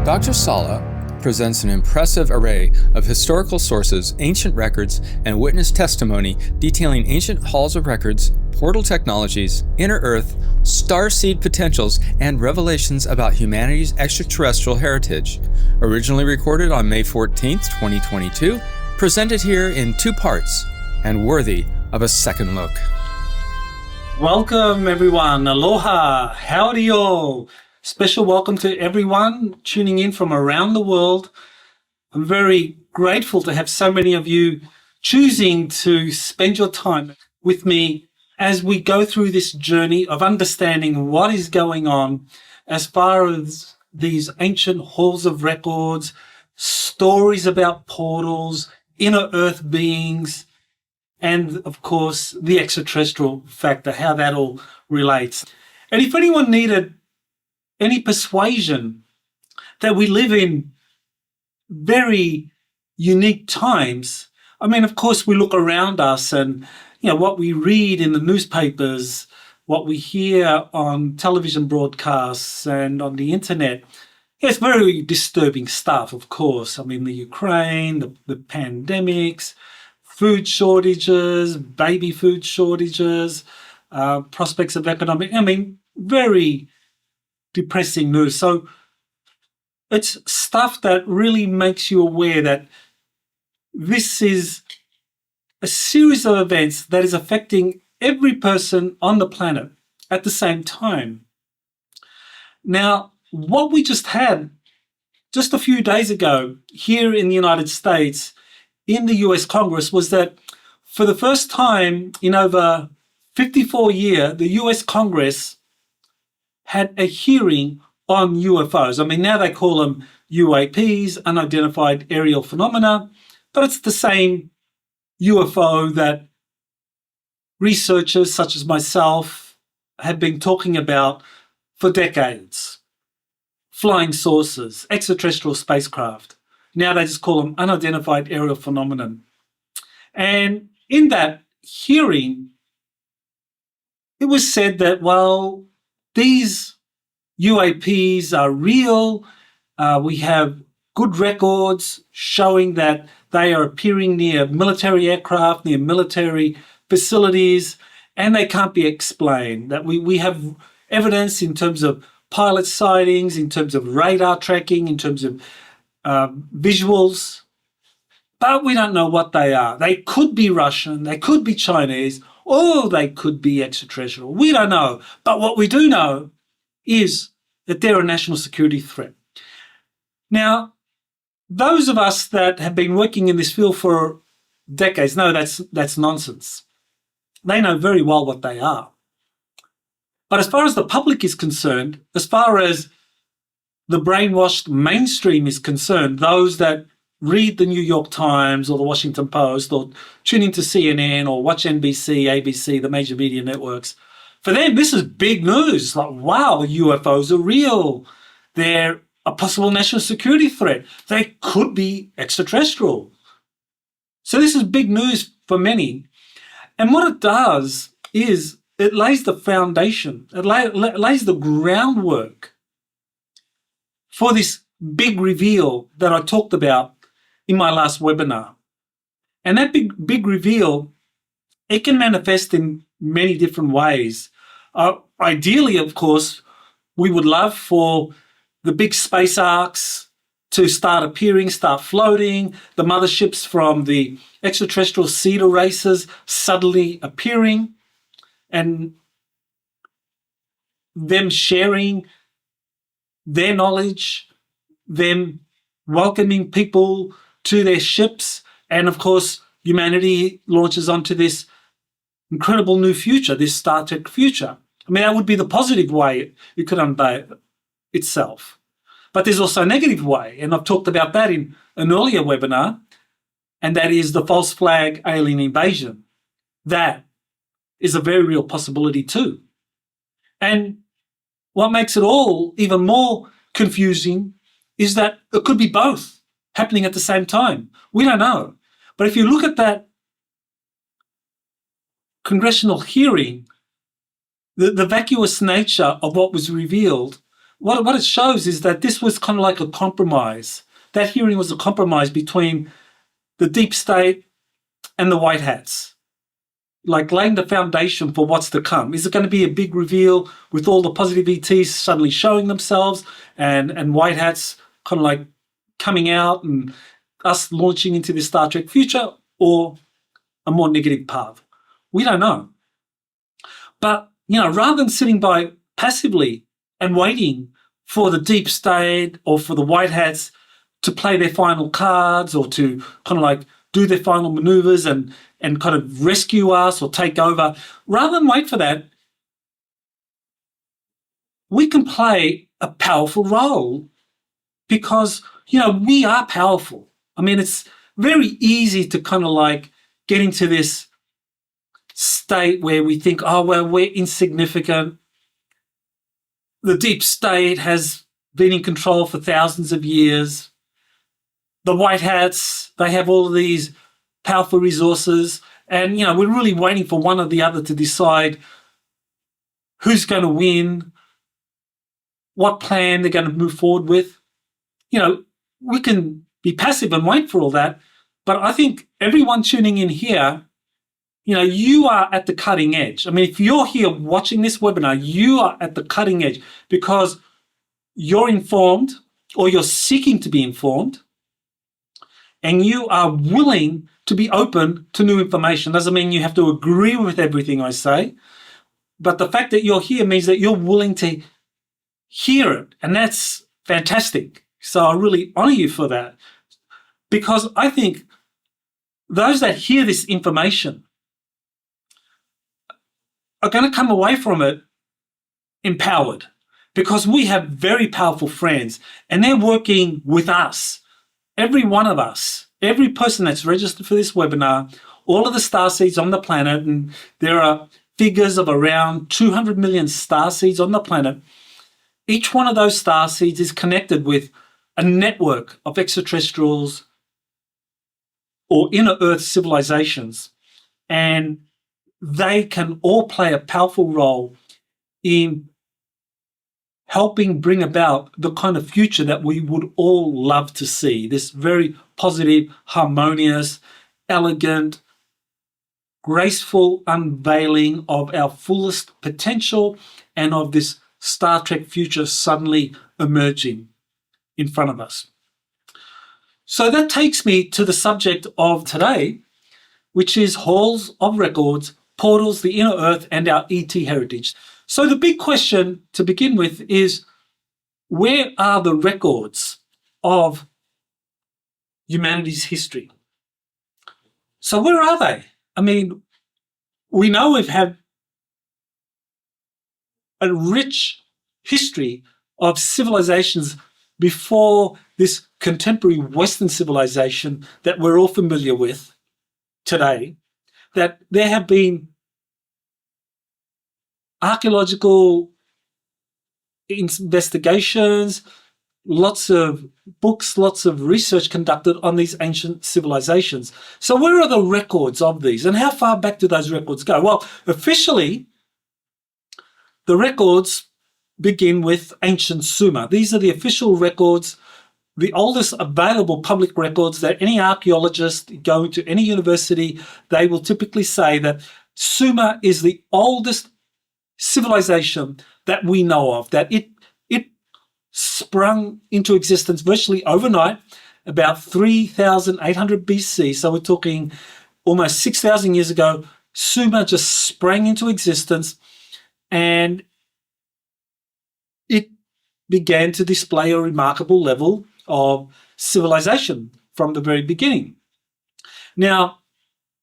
Dr. Sala presents an impressive array of historical sources, ancient records, and witness testimony detailing ancient halls of records, portal technologies, inner Earth, starseed potentials, and revelations about humanity's extraterrestrial heritage. Originally recorded on May 14th, 2022, presented here in 2 parts, and worthy of a second look. Welcome everyone, aloha, howdy all. Special welcome to everyone tuning in from around the world. I'm very grateful to have so many of you choosing to spend your time with me as we go through this journey of understanding what is going on as far as these ancient halls of records, stories about portals, inner Earth beings, and of course the extraterrestrial factor, how that all relates. And if anyone needed any persuasion that we live in very unique times, I mean, of course, we look around us and, what we read in the newspapers, what we hear on television broadcasts and on the internet, it's very disturbing stuff, of course. I mean, the Ukraine, the pandemics, food shortages, baby food shortages, prospects of economic, very depressing news. So it's stuff that really makes you aware that this is a series of events that is affecting every person on the planet at the same time. Now, what we just had just a few days ago here in the United States, in the US Congress, was that for the first time in over 54 years, the US Congress had a hearing on UFOs. I mean, now they call them UAPs, unidentified aerial phenomena, but it's the same UFO that researchers such as myself have been talking about for decades. Flying saucers, extraterrestrial spacecraft. Now they just call them unidentified aerial phenomenon. And in that hearing, it was said that, well, these UAPs are real. We have good records showing that they are appearing near military aircraft, near military facilities, and they can't be explained. That we have evidence in terms of pilot sightings, in terms of radar tracking, in terms of visuals, but we don't know what they are. They could be Russian, they could be Chinese, or they could be extraterrestrial. We don't know. But what we do know is that they're a national security threat. Now, those of us that have been working in this field for decades know that's nonsense. They know very well what they are. But as far as the public is concerned, as far as the brainwashed mainstream is concerned, those that read the New York Times or the Washington Post or tune into CNN or watch NBC, ABC, the major media networks, for them, this is big news. Like, wow, UFOs are real. They're a possible national security threat. They could be extraterrestrial. So this is big news for many. And what it does is it lays the foundation, it lays the groundwork for this big reveal that I talked about in my last webinar. And that big reveal, it can manifest in many different ways. Ideally, of course, we would love for the big space arcs to start appearing, start floating, the motherships from the extraterrestrial seed races suddenly appearing, and them sharing their knowledge, them welcoming people to their ships, and of course, humanity launches onto this incredible new future, this Star Trek future. I mean, that would be the positive way it could unveil itself. But there's also a negative way, and I've talked about that in an earlier webinar, and that is the false flag alien invasion. That is a very real possibility too. And what makes it all even more confusing is that it could be both happening at the same time. We don't know. But if you look at that congressional hearing, the vacuous nature of what was revealed what it shows is that this was kind of like a compromise. That hearing was a compromise between the deep state and the white hats, like laying the foundation for what's to come. Is it going to be a big reveal with all the positive ETs suddenly showing themselves and white hats kind of like coming out and us launching into this Star Trek future, or a more negative path? We don't know. But, rather than sitting by passively and waiting for the deep state or for the white hats to play their final cards or to kind of like do their final maneuvers and kind of rescue us or take over, rather than wait for that, we can play a powerful role because, we are powerful. I mean, it's very easy to kind of like get into this state where we think, oh, well, we're insignificant. The deep state has been in control for thousands of years. The white hats, they have all of these powerful resources. And, we're really waiting for one or the other to decide who's going to win, what plan they're going to move forward with. We can be passive and wait for all that. But I think everyone tuning in here, you are at the cutting edge. I mean, if you're here watching this webinar, you are at the cutting edge because you're informed or you're seeking to be informed and you are willing to be open to new information. Doesn't mean you have to agree with everything I say, but the fact that you're here means that you're willing to hear it, and that's fantastic. So I really honor you for that, because I think those that hear this information are going to come away from it empowered, because we have very powerful friends and they're working with us, every one of us, every person that's registered for this webinar, all of the starseeds on the planet, and there are figures of around 200 million starseeds on the planet. Each one of those starseeds is connected with a network of extraterrestrials or inner Earth civilizations, and they can all play a powerful role in helping bring about the kind of future that we would all love to see. This very positive, harmonious, elegant, graceful unveiling of our fullest potential and of this Star Trek future suddenly emerging in front of us. So that takes me to the subject of today, which is halls of records, portals, the inner Earth, and our ET heritage. So the big question to begin with is, where are the records of humanity's history? So where are they? I mean, we know we've had a rich history of civilizations before this contemporary Western civilization that we're all familiar with today, that there have been archaeological investigations, lots of books, lots of research conducted on these ancient civilizations. So where are the records of these, and how far back do those records go? Well, officially, the records begin with ancient Sumer. These are the official records, the oldest available public records that any archaeologist going to any university, they will typically say that Sumer is the oldest civilization that we know of, that it sprung into existence virtually overnight, about 3,800 BC. So we're talking almost 6,000 years ago. Sumer just sprang into existence, and it began to display a remarkable level of civilization from the very beginning. Now,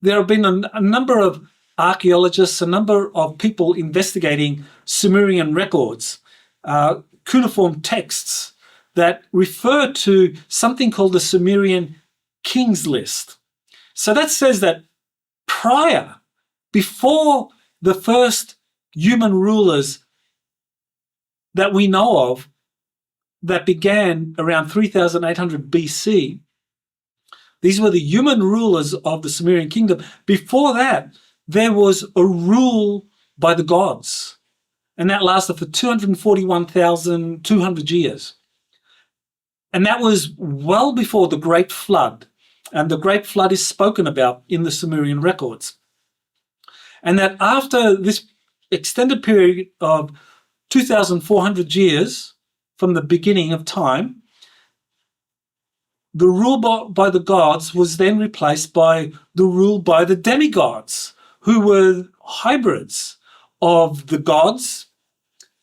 there have been a number of archaeologists, a number of people investigating Sumerian records, cuneiform texts that refer to something called the Sumerian King's List. So that says that before the first human rulers that we know of, that began around 3,800 BC, these were the human rulers of the Sumerian kingdom. Before that, there was a rule by the gods. and that lasted for 241,200 years. And that was well before the Great Flood. And the Great Flood is spoken about in the Sumerian records. And that after this extended period of 2,400 years from the beginning of time, the rule by the gods was then replaced by the rule by the demigods, who were hybrids of the gods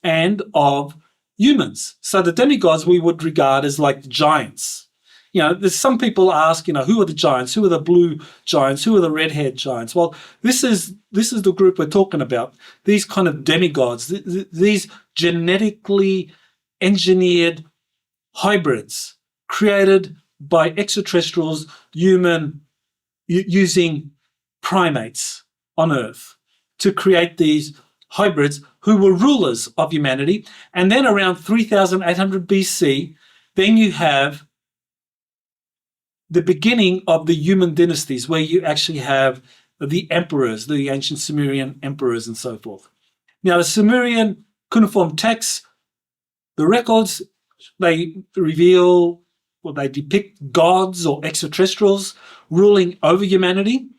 and of humans. So the demigods we would regard as like giants. There's some people ask, who are the giants? Who are the blue giants? Who are the red-haired giants? Well, this is the group we're talking about. These kind of demigods, these genetically engineered hybrids created by extraterrestrials, using primates on Earth to create these hybrids who were rulers of humanity. And then around 3,800 BC, then you have the beginning of the human dynasties, where you actually have the emperors, the ancient Sumerian emperors and so forth. Now, the Sumerian cuneiform texts, the records, they reveal, they depict gods or extraterrestrials ruling over humanity.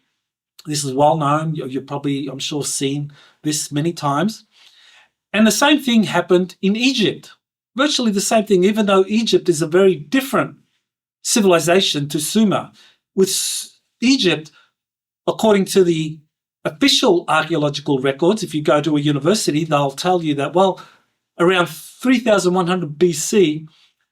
This is well known. You've probably, I'm sure, seen this many times. And the same thing happened in Egypt. Virtually the same thing, even though Egypt is a very different civilization to Sumer. With Egypt, according to the official archaeological records, if you go to a university, they'll tell you that, around 3,100 BC,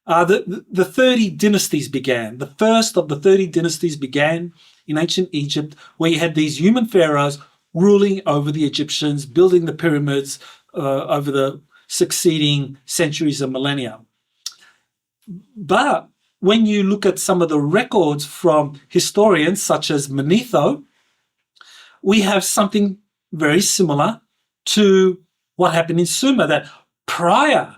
the 30 dynasties began. The first of the 30 dynasties began in ancient Egypt, where you had these human pharaohs ruling over the Egyptians, building the pyramids over the succeeding centuries and millennia. But when you look at some of the records from historians such as Manetho, we have something very similar to what happened in Sumer, that prior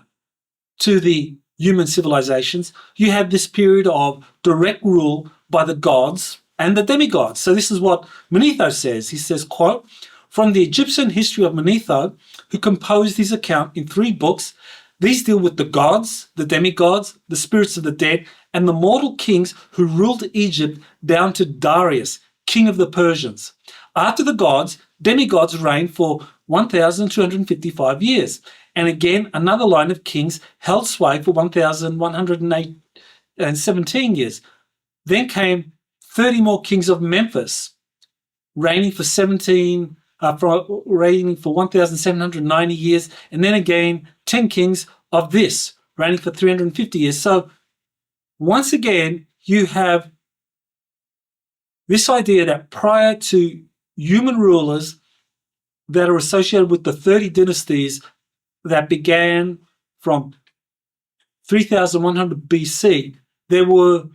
to the human civilizations, you had this period of direct rule by the gods and the demigods. So this is what Manetho says. He says, quote, "From the Egyptian history of Manetho, who composed his account in 3 books, these deal with the gods, the demigods, the spirits of the dead, and the mortal kings who ruled Egypt down to Darius, king of the Persians. After the gods, demigods reigned for 1,255 years. And again, another line of kings held sway for 1,117 years. Then came 30 more kings of Memphis, reigning for 1,790 years. And then again, 10 kings of this, reigning for 350 years. So once again, you have this idea that prior to human rulers that are associated with the 30 dynasties that began from 3,100 BC, there were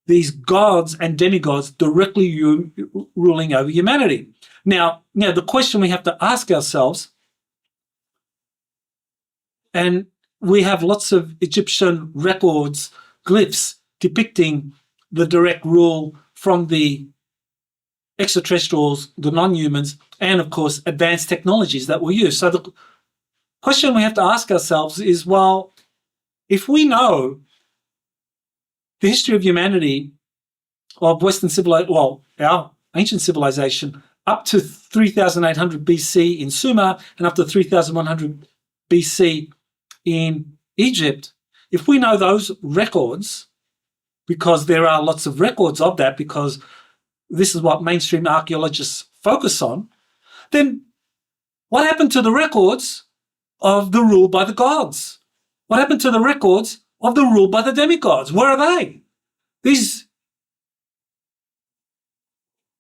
these gods and demigods directly ruling over humanity. Now, the question we have to ask ourselves, and we have lots of Egyptian records, glyphs, depicting the direct rule from the extraterrestrials, the non-humans, and of course, advanced technologies that were used. So the question we have to ask ourselves is, if we know the history of humanity, of Western civilization, our ancient civilization, up to 3,800 BC in Sumer and up to 3,100 BC in Egypt, if we know those records, because there are lots of records of that, because this is what mainstream archaeologists focus on, then what happened to the records of the rule by the gods? What happened to the records of the rule by the demigods? Where are they? These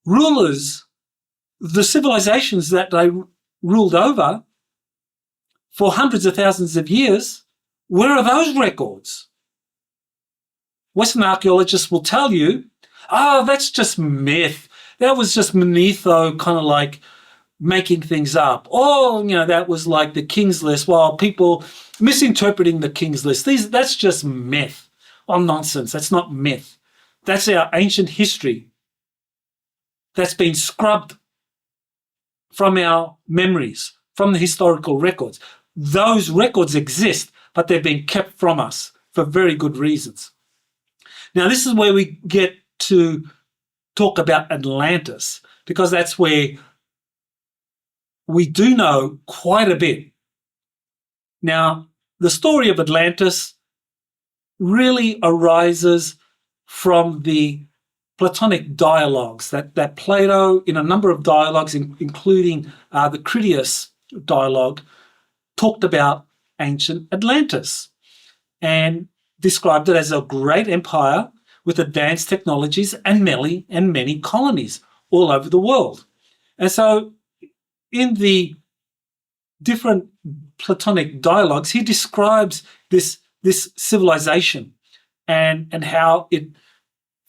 rulers, the civilizations that they ruled over for hundreds of thousands of years, where are those records? Western archaeologists will tell you, that's just myth. That was just Manetho kind of like making things up. That was like the King's List. People misinterpreting the King's List. That's just myth. Nonsense. That's not myth. That's our ancient history that's been scrubbed from our memories, from the historical records. those records exist, but they've been kept from us for very good reasons. Now, this is where we get to talk about Atlantis, because that's where we do know quite a bit. Now, the story of Atlantis really arises from the Platonic dialogues that Plato, in a number of dialogues, including the Critias dialogue, talked about ancient Atlantis and described it as a great empire with advanced technologies and many colonies all over the world. And so in the different Platonic dialogues, he describes this civilization and how it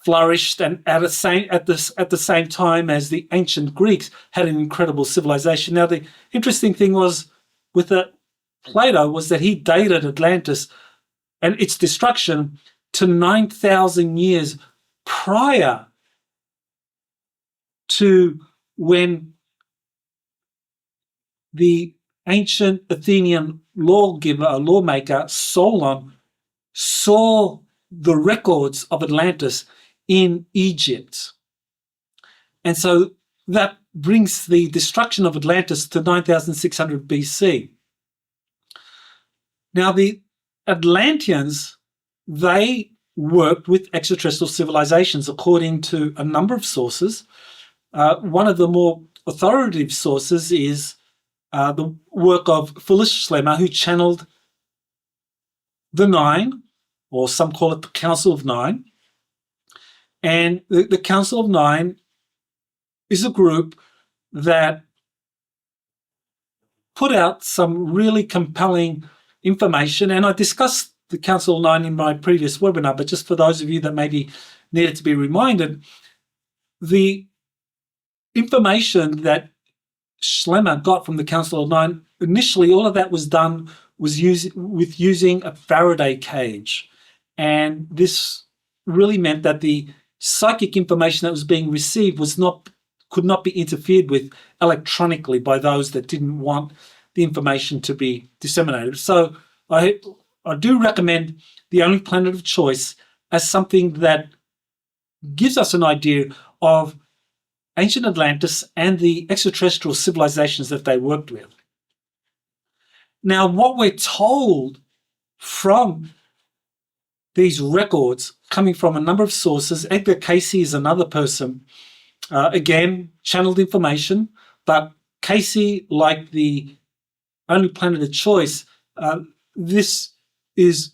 flourished, and at the same time as the ancient Greeks had an incredible civilization. Now, the interesting thing was with Plato was that he dated Atlantis and its destruction to 9,000 years prior to when the ancient Athenian lawmaker Solon saw the records of Atlantis in Egypt. And so that brings the destruction of Atlantis to 9,600 BC. Now, the Atlanteans, they worked with extraterrestrial civilizations according to a number of sources. One of the more authoritative sources is the work of Phyllis Schlemmer, who channeled the Nine, or some call it the Council of Nine. And the Council of Nine is a group that put out some really compelling information. And I discussed the Council of Nine in my previous webinar, but just for those of you that maybe needed to be reminded, the information that Schlemmer got from the Council of Nine, initially all of that was done using a Faraday cage. And this really meant that the psychic information that was being received could not be interfered with electronically by those that didn't want the information to be disseminated. So I do recommend The Only Planet of Choice as something that gives us an idea of ancient Atlantis and the extraterrestrial civilizations that they worked with. Now, what we're told from these records coming from a number of sources, Edgar Cayce is another person, again, channeled information, but Cayce, like The Only Planet of Choice, this is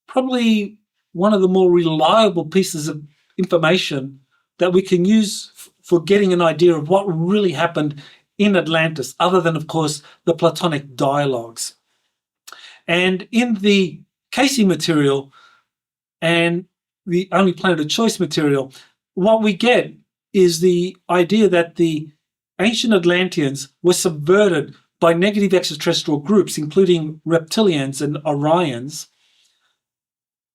probably one of the more reliable pieces of information that we can use for getting an idea of what really happened in Atlantis, other than, of course, the Platonic dialogues. And in the Cayce material and the Only Planet of Choice material, what we get is the idea that the ancient Atlanteans were subverted by negative extraterrestrial groups, including reptilians and Orions,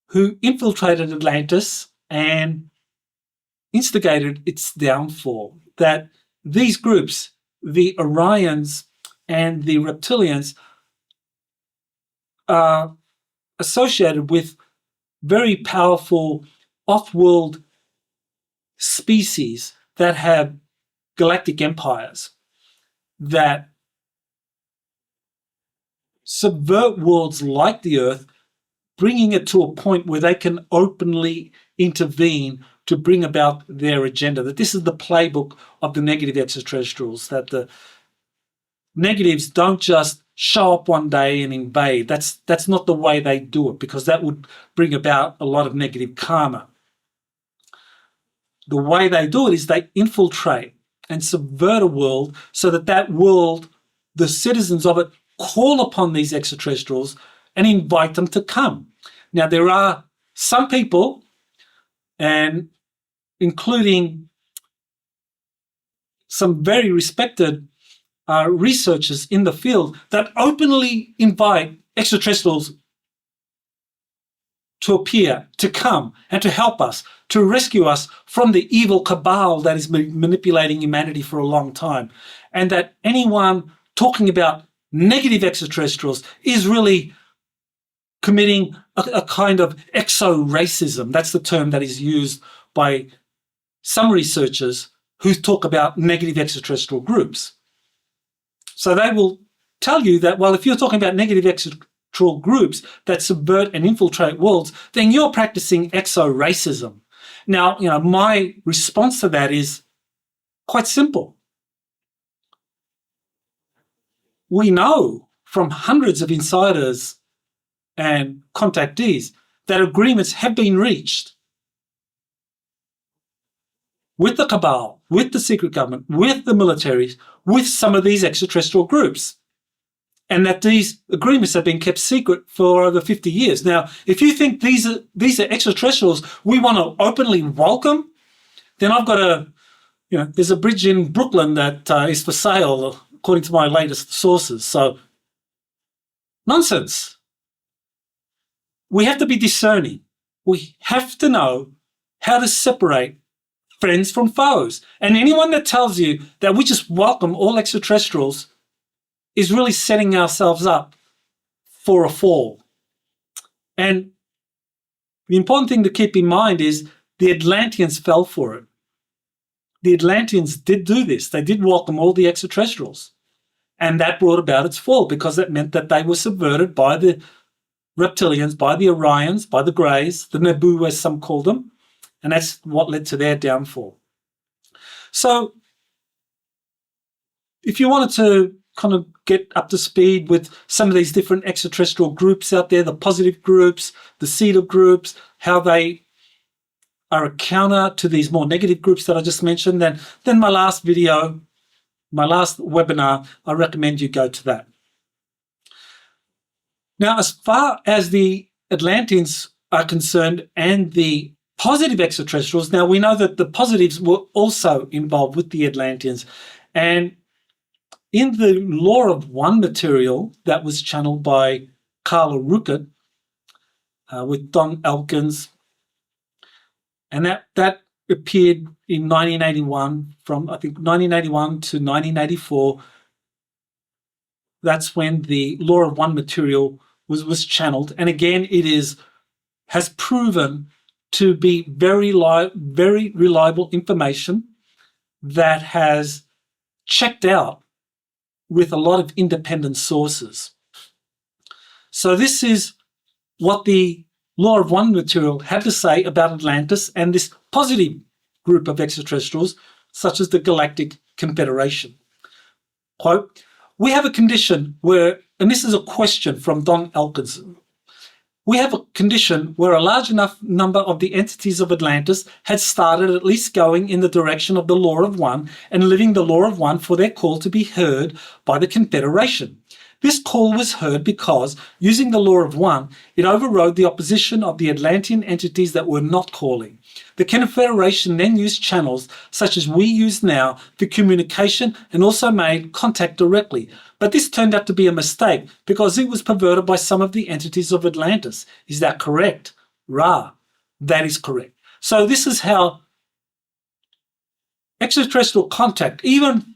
who infiltrated Atlantis and instigated its downfall. That these groups, the Orions and the reptilians, are associated with very powerful off-world species that have galactic empires that subvert worlds like the Earth, bringing it to a point where they can openly intervene to bring about their agenda. That this is the playbook of the negative extraterrestrials, that the negatives don't just show up one day and invade. That's not the way they do it, because that would bring about a lot of negative karma. The way they do it is they infiltrate and subvert a world so that world, the citizens of it, call upon these extraterrestrials and invite them to come. Now, there are some people, and including some very respected researchers in the field, that openly invite extraterrestrials to appear, to come, and to help us, to rescue us from the evil cabal that is manipulating humanity for a long time. And that anyone talking about negative extraterrestrials is really committing a kind of exo-racism. That's the term that is used by some researchers who talk about negative extraterrestrial groups. So they will tell you that, well, if you're talking about negative extraterrestrial groups that subvert and infiltrate worlds, then you're practicing exo-racism. Now, my response to that is quite simple. We know from hundreds of insiders and contactees that agreements have been reached with the cabal, with the secret government, with the militaries, with some of these extraterrestrial groups, and that these agreements have been kept secret for over 50 years. Now, if you think these are extraterrestrials we want to openly welcome, then I've got there's a bridge in Brooklyn that is for sale, according to my latest sources. So, nonsense. We have to be discerning. We have to know how to separate friends from foes. And anyone that tells you that we just welcome all extraterrestrials is really setting ourselves up for a fall. And the important thing to keep in mind is the Atlanteans fell for it. The Atlanteans did do this. They did welcome all the extraterrestrials. And that brought about its fall because it meant that they were subverted by the reptilians, by the Orions, by the Greys, the Nebu as some call them, and that's what led to their downfall. So if you wanted to kind of get up to speed with some of these different extraterrestrial groups out there, the positive groups, the cedar groups, how they are a counter to these more negative groups that I just mentioned, then my last video, my last webinar, I recommend you go to that. Now, as far as the Atlanteans are concerned and the positive extraterrestrials, now we know that the positives were also involved with the Atlanteans. And in the Law of One material that was channeled by Carla Ruckert with Don Elkins, and that appeared in 1981, from I think 1981 to 1984. That's when the Law of One material was channeled, and again, has proven to be very reliable information that has checked out with a lot of independent sources. So this is what the Law of One material had to say about Atlantis and this positive group of extraterrestrials, such as the Galactic Confederation. Quote, "We have a condition where," and this is a question from Don Elkins, "we have a condition where a large enough number of the entities of Atlantis had started at least going in the direction of the Law of One and living the Law of One for their call to be heard by the Confederation. This call was heard because, using the Law of One, it overrode the opposition of the Atlantean entities that were not calling. The Confederation then used channels such as we use now for communication and also made contact directly. But this turned out to be a mistake because it was perverted by some of the entities of Atlantis. Is that correct?" Ra, that is correct. So this is how extraterrestrial contact, even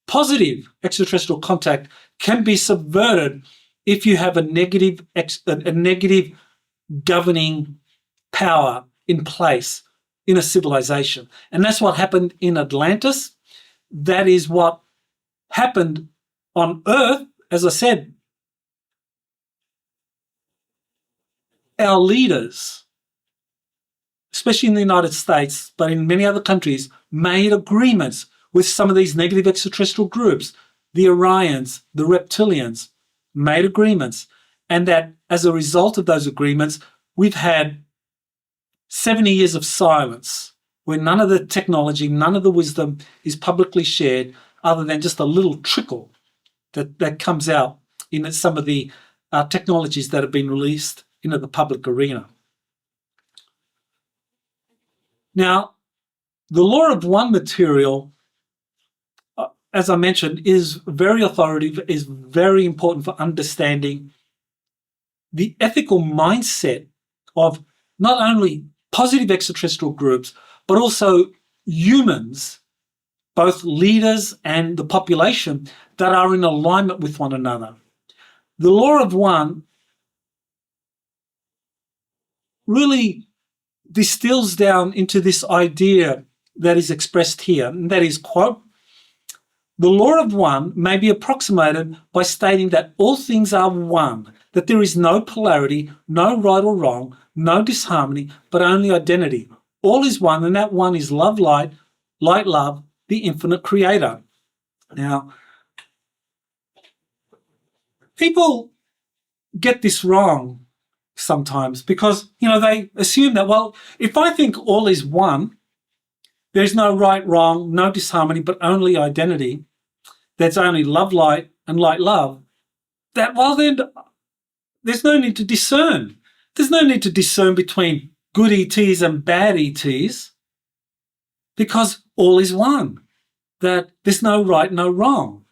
positive extraterrestrial contact, can be subverted if you have a negative governing power in place in a civilization. And that's what happened in Atlantis. That is what happened on Earth. As I said, our leaders, especially in the United States, but in many other countries, made agreements with some of these negative extraterrestrial groups, the Orions, the reptilians, made agreements. And that as a result of those agreements, we've had 70 years of silence where none of the technology, none of the wisdom is publicly shared other than just a little trickle that comes out in some of the technologies that have been released into the public arena. Now, the Law of One material, as I mentioned, is very authoritative, is very important for understanding the ethical mindset of not only positive extraterrestrial groups, but also humans, both leaders and the population that are in alignment with one another. The law of one really distills down into this idea that is expressed here, and that is, quote, "The law of one may be approximated by stating that all things are one, that there is no polarity, no right or wrong, no disharmony, but only identity. All is one, and that one is love, light, light, love, the infinite creator." Now, people get this wrong sometimes because, they assume that, well, if I think all is one, there's no right, wrong, no disharmony, but only identity. There's only love, light, and light, love. That, well, then there's no need to discern. There's no need to discern between good ETs and bad ETs because all is one. That there's no right, no wrong.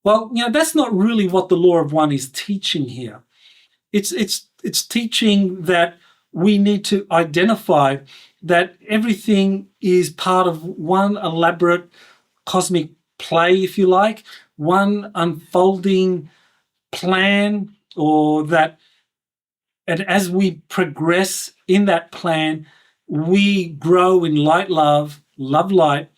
Well, that's not really what the law of one is teaching here. It's teaching that we need to identify that everything is part of one elaborate cosmic play, if you like, one unfolding plan, and as we progress in that plan, we grow in light, love, love, light,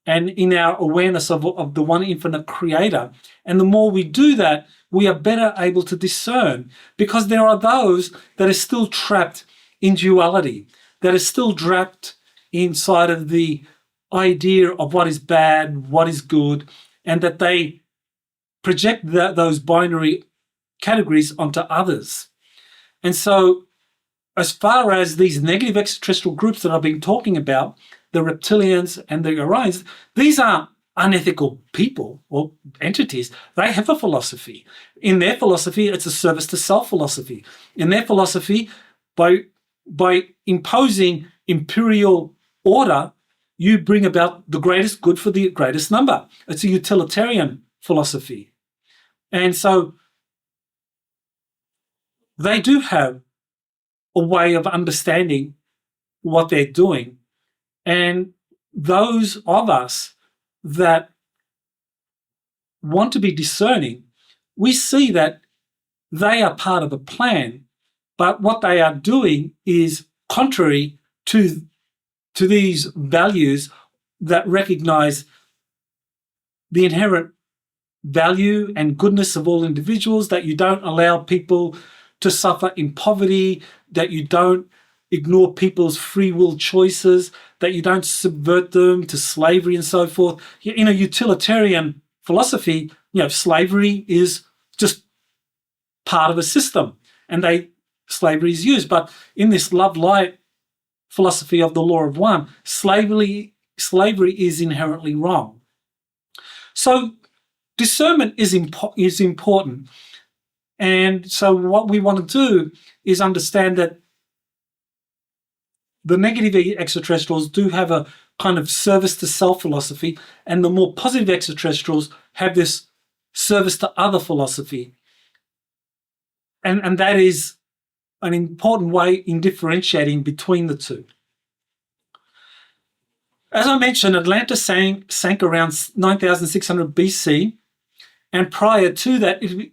and in our awareness of the one infinite creator. And the more we do that, we are better able to discern, because there are those that are still trapped in duality, that are still trapped inside of the idea of what is bad, what is good, and that they project those binary categories onto others. And so, as far as these negative extraterrestrial groups that I've been talking about, the reptilians and the Orions, these are unethical people or entities. They have a philosophy. In their philosophy, it's a service to self philosophy. In their philosophy, by imposing imperial order, you bring about the greatest good for the greatest number. It's a utilitarian philosophy. And so they do have a way of understanding what they're doing. And those of us that want to be discerning, we see that they are part of a plan, but what they are doing is contrary to these values that recognize the inherent value and goodness of all individuals, that you don't allow people to suffer in poverty, that you don't ignore people's free will choices, that you don't subvert them to slavery and so forth. In a utilitarian philosophy, slavery is just part of a system, and slavery is used. But in this love light philosophy of the law of one, slavery is inherently wrong. So discernment is important. And so what we want to do is understand that the negative extraterrestrials do have a kind of service to self philosophy, and the more positive extraterrestrials have this service to other philosophy. And that is an important way in differentiating between the two. As I mentioned, Atlantis sank around 9600 BC, and prior to that, it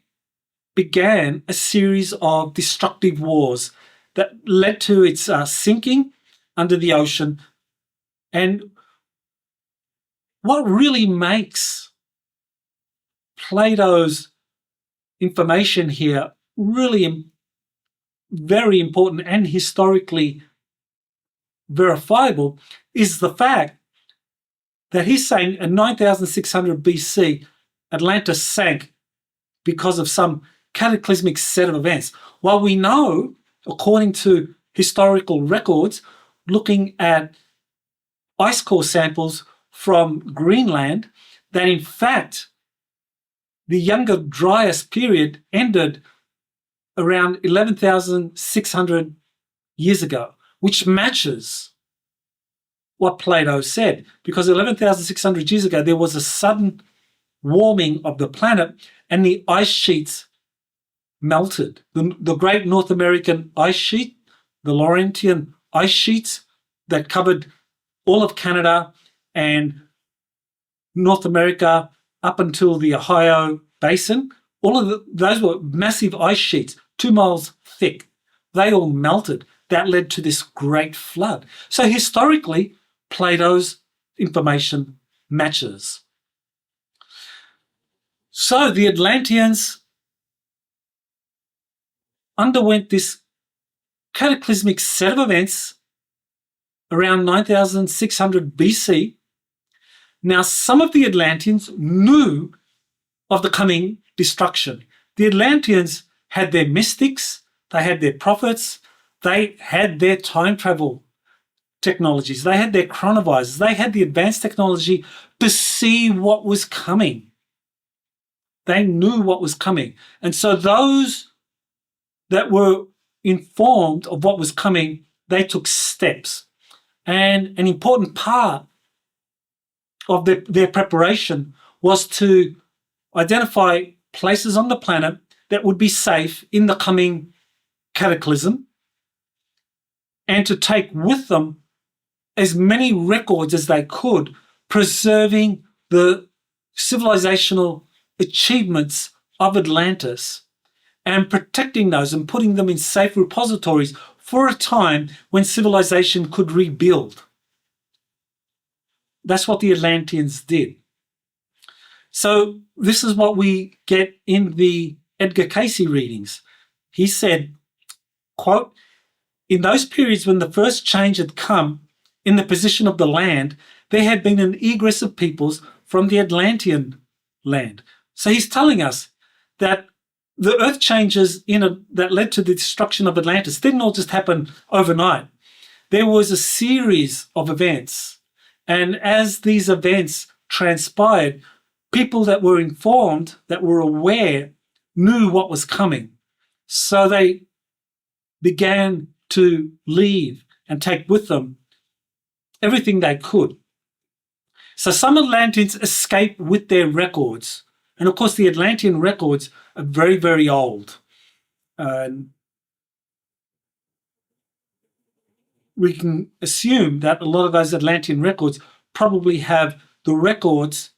began a series of destructive wars that led to its sinking under the ocean. And what really makes Plato's information here really very important and historically verifiable is the fact that he's saying in 9600 BC, Atlantis sank because of some cataclysmic set of events. While we know, according to historical records, looking at ice core samples from Greenland, that in fact the Younger Dryas period ended around 11,600 years ago, which matches what Plato said, because 11,600 years ago there was a sudden warming of the planet and the ice sheets melted. The great North American ice sheet, the Laurentian ice sheets that covered all of Canada and North America up until the Ohio Basin. Those were massive ice sheets, 2 miles thick. They all melted. That led to this great flood. So historically, Plato's information matches. So the Atlanteans underwent this cataclysmic set of events around 9600 BC. Now, some of the Atlanteans knew of the coming destruction. The Atlanteans had their mystics, they had their prophets, they had their time travel technologies, they had their chronovisors, they had the advanced technology to see what was coming. They knew what was coming. And so those that were informed of what was coming, they took steps. And an important part of their preparation was to identify places on the planet that would be safe in the coming cataclysm, and to take with them as many records as they could, preserving the civilizational achievements of Atlantis and protecting those and putting them in safe repositories for a time when civilization could rebuild. That's what the Atlanteans did. So this is what we get in the Edgar Cayce readings. He said, quote, "In those periods when the first change had come in the position of the land, there had been an egress of peoples from the Atlantean land." So he's telling us that the earth changes that led to the destruction of Atlantis didn't all just happen overnight. There was a series of events. And as these events transpired, people that were informed, that were aware, knew what was coming. So they began to leave and take with them everything they could. So some Atlanteans escaped with their records. And of course, the Atlantean records are very, very old. We can assume that a lot of those Atlantean records probably have the records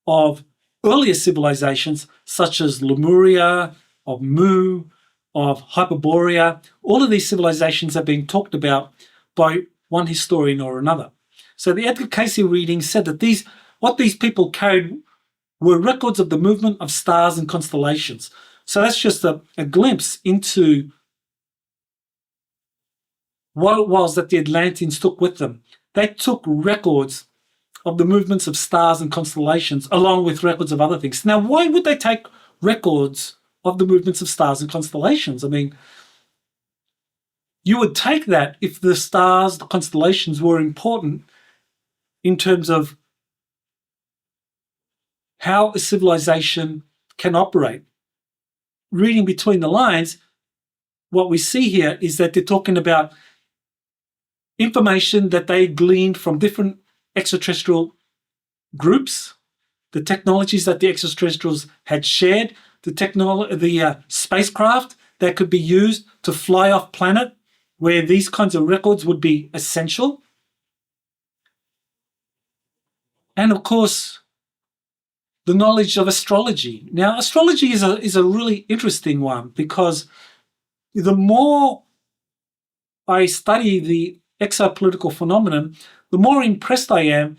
of earlier civilizations such as Lemuria, of Mu, of Hyperborea. All of these civilizations have been talked about by one historian or another. So the Edgar Cayce reading said that what these people carried were records of the movement of stars and constellations. So that's just a glimpse into what it was that the Atlanteans took with them. They took records of the movements of stars and constellations along with records of other things. Now, why would they take records of the movements of stars and constellations? I mean, you would take that if the stars, the constellations were important in terms of how a civilization can operate. Reading between the lines, what we see here is that they're talking about information that they gleaned from different extraterrestrial groups, the technologies that the extraterrestrials had shared, the spacecraft that could be used to fly off planet, where these kinds of records would be essential. And of course, the knowledge of astrology. Now, astrology is a really interesting one, because the more I study the exopolitical phenomenon, the more impressed I am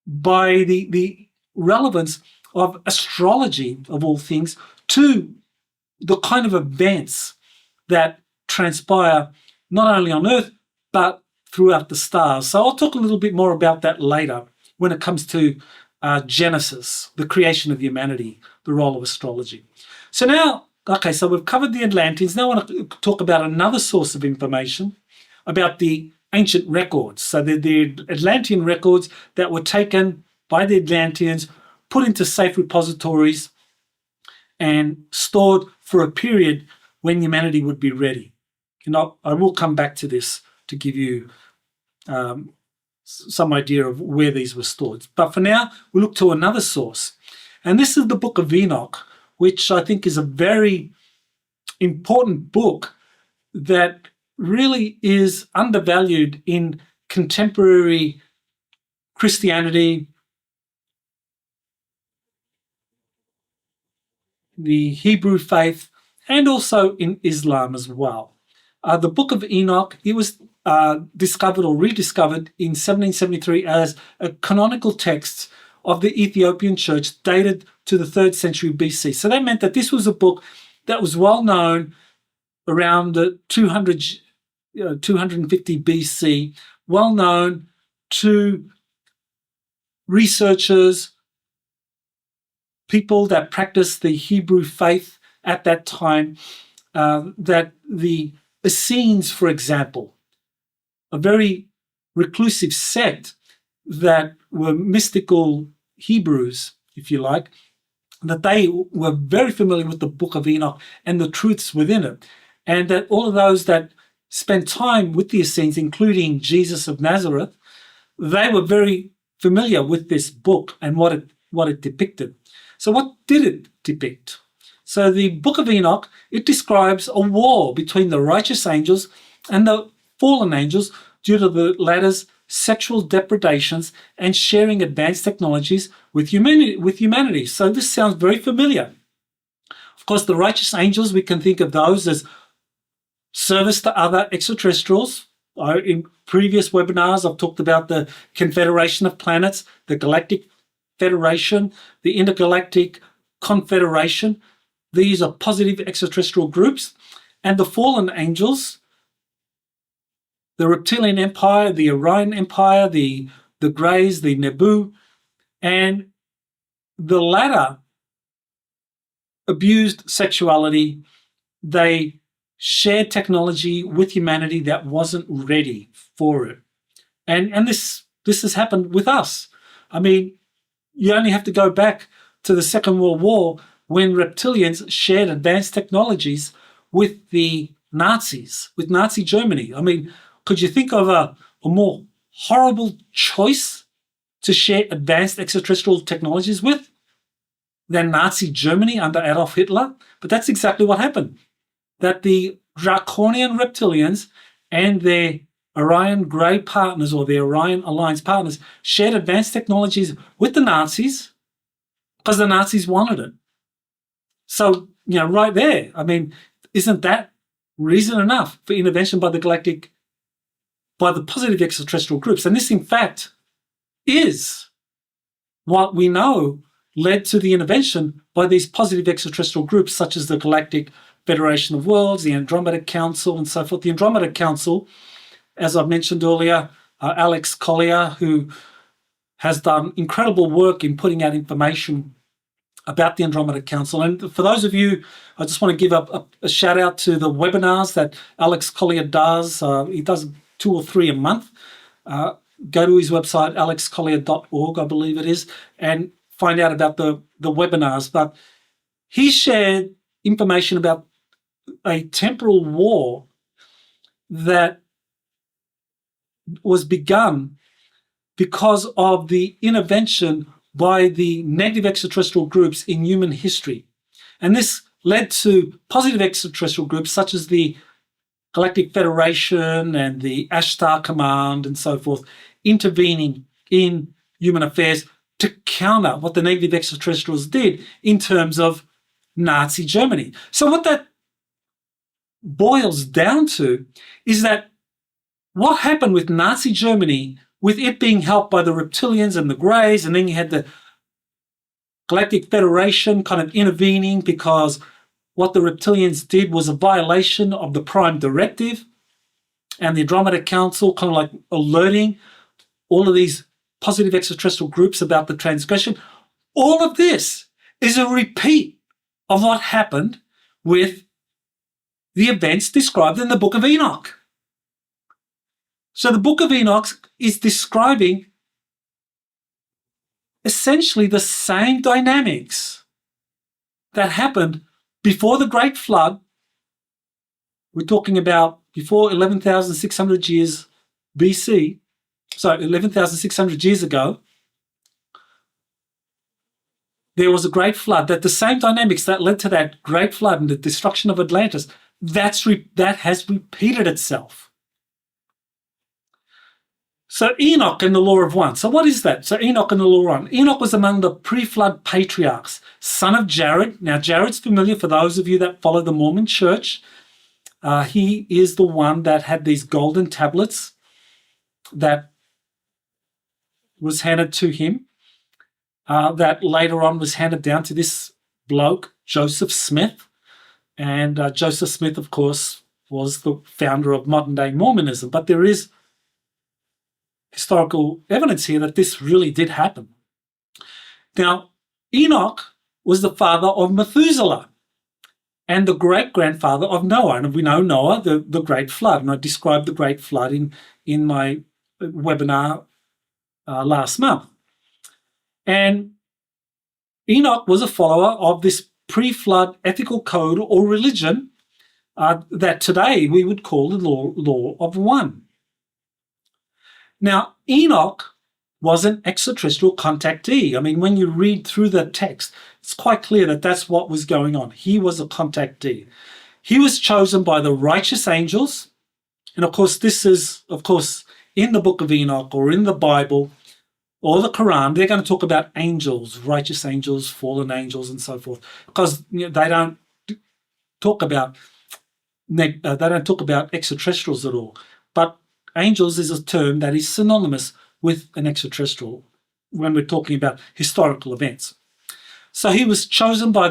by the relevance of astrology, of all things, to the kind of events that transpire not only on Earth, but throughout the stars. So I'll talk a little bit more about that later when it comes to Genesis, the creation of humanity, the role of astrology. So now, so we've covered the Atlanteans. Now I want to talk about another source of information, about the ancient records. So the Atlantean records that were taken by the Atlanteans, put into safe repositories and stored for a period when humanity would be ready. And I will come back to this to give you some idea of where these were stored. But for now, we look to another source. And this is the book of Enoch, which I think is a very important book that really is undervalued in contemporary Christianity the Hebrew faith, and also in Islam as well. The Book of Enoch, it was discovered or rediscovered in 1773 as a canonical text of the Ethiopian church dated to the 3rd century BC. So that meant that this was a book that was well known around 250 BC, well known to researchers, people that practiced the Hebrew faith at that time, that the Essenes, for example, a very reclusive sect that were mystical Hebrews, if you like, that they were very familiar with the Book of Enoch and the truths within it. And that all of those that spent time with the Essenes, including Jesus of Nazareth, they were very familiar with this book and what it depicted. So what did it depict? So the Book of Enoch, it describes a war between the righteous angels and the fallen angels due to the latter's sexual depredations and sharing advanced technologies with humanity. So this sounds very familiar. Of course, the righteous angels, we can think of those as service to other extraterrestrials. In previous webinars, I've talked about the Confederation of Planets, the Galactic Federation, the Intergalactic Confederation. These are positive extraterrestrial groups. And the fallen angels, the Reptilian Empire, the Orion Empire, the Greys, the Nebu, and the latter abused sexuality. They shared technology with humanity that wasn't ready for it. And this has happened with us. I mean, you only have to go back to the Second World War when reptilians shared advanced technologies with the Nazis, with Nazi Germany. I mean, could you think of a more horrible choice to share advanced extraterrestrial technologies with than Nazi Germany under Adolf Hitler? But that's exactly what happened. That the draconian reptilians and their Orion Grey partners or their Orion Alliance partners shared advanced technologies with the Nazis because the Nazis wanted it. So, right there, I mean, isn't that reason enough for intervention by the positive extraterrestrial groups? And this, in fact, is what we know led to the intervention by these positive extraterrestrial groups, such as the Galactic Federation of Worlds, the Andromeda Council, and so forth. The Andromeda Council, as I've mentioned earlier, Alex Collier, who has done incredible work in putting out information about the Andromeda Council. And for those of you, I just want to give a shout out to the webinars that Alex Collier does. He does 2 or 3 a month. Go to his website, alexcollier.org, I believe it is, and find out about the webinars. But he shared information about a temporal war that was begun because of the intervention by the negative extraterrestrial groups in human history. And this led to positive extraterrestrial groups such as the Galactic Federation and the Ashtar Command and so forth intervening in human affairs to counter what the negative extraterrestrials did in terms of Nazi Germany. So what that boils down to is that what happened with Nazi Germany, with it being helped by the reptilians and the Greys, and then you had the Galactic Federation kind of intervening because what the reptilians did was a violation of the Prime Directive, and the Andromeda Council kind of like alerting all of these positive extraterrestrial groups about the transgression. All of this is a repeat of what happened with the events described in the Book of Enoch. So the Book of Enoch is describing essentially the same dynamics that happened before the Great Flood. We're talking about before 11,600 years BC, so 11,600 years ago, there was a great flood. That the same dynamics that led to that great flood and the destruction of Atlantis, that has repeated itself. So Enoch and the Law of One. So what is that? So Enoch and the Law of One. Enoch was among the pre-flood patriarchs, son of Jared. Now Jared's familiar for those of you that follow the Mormon church. He is the one that had these golden tablets that was handed to him, that later on was handed down to this bloke, Joseph Smith. And Joseph Smith, of course, was the founder of modern-day Mormonism. But there is historical evidence here that this really did happen. Now, Enoch was the father of Methuselah and the great-grandfather of Noah. And we know Noah, the Great Flood. And I described the Great Flood in my webinar last month. And Enoch was a follower of this pre-flood ethical code or religion that today we would call the law of one. Now, Enoch was an extraterrestrial contactee. I mean, when you read through the text, it's quite clear that that's what was going on. He was a contactee. He was chosen by the righteous angels. And of course, this is, of course, in the book of Enoch or in the Bible or the Quran, they're going to talk about angels, righteous angels, fallen angels, and so forth, because they don't talk about extraterrestrials at all. But angels is a term that is synonymous with an extraterrestrial when we're talking about historical events. So he was chosen by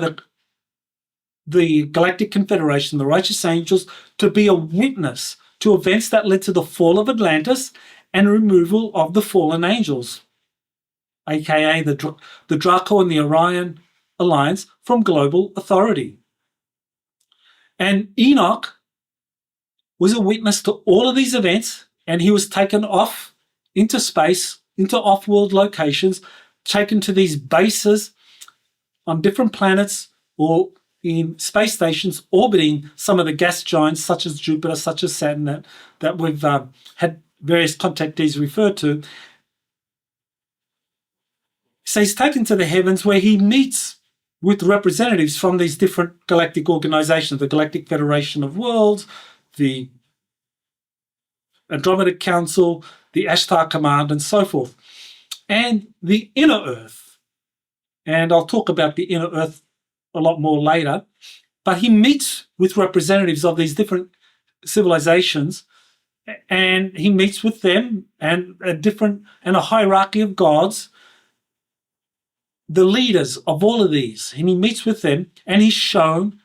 the Galactic Confederation, the righteous angels, to be a witness to events that led to the fall of Atlantis and removal of the fallen angels, aka the Draco and the Orion Alliance, from global authority. And Enoch was a witness to all of these events, and he was taken off into space, into off-world locations, taken to these bases on different planets or in space stations orbiting some of the gas giants such as Jupiter, such as Saturn, that we've had various contactees referred to. So he's taken to the heavens where he meets with representatives from these different galactic organizations, the Galactic Federation of Worlds, the Andromeda Council, the Ashtar Command, and so forth, and the inner Earth. And I'll talk about the inner Earth a lot more later. But he meets with representatives of these different civilizations, and he meets with them and a hierarchy of gods, the leaders of all of these. And he meets with them, and he's shown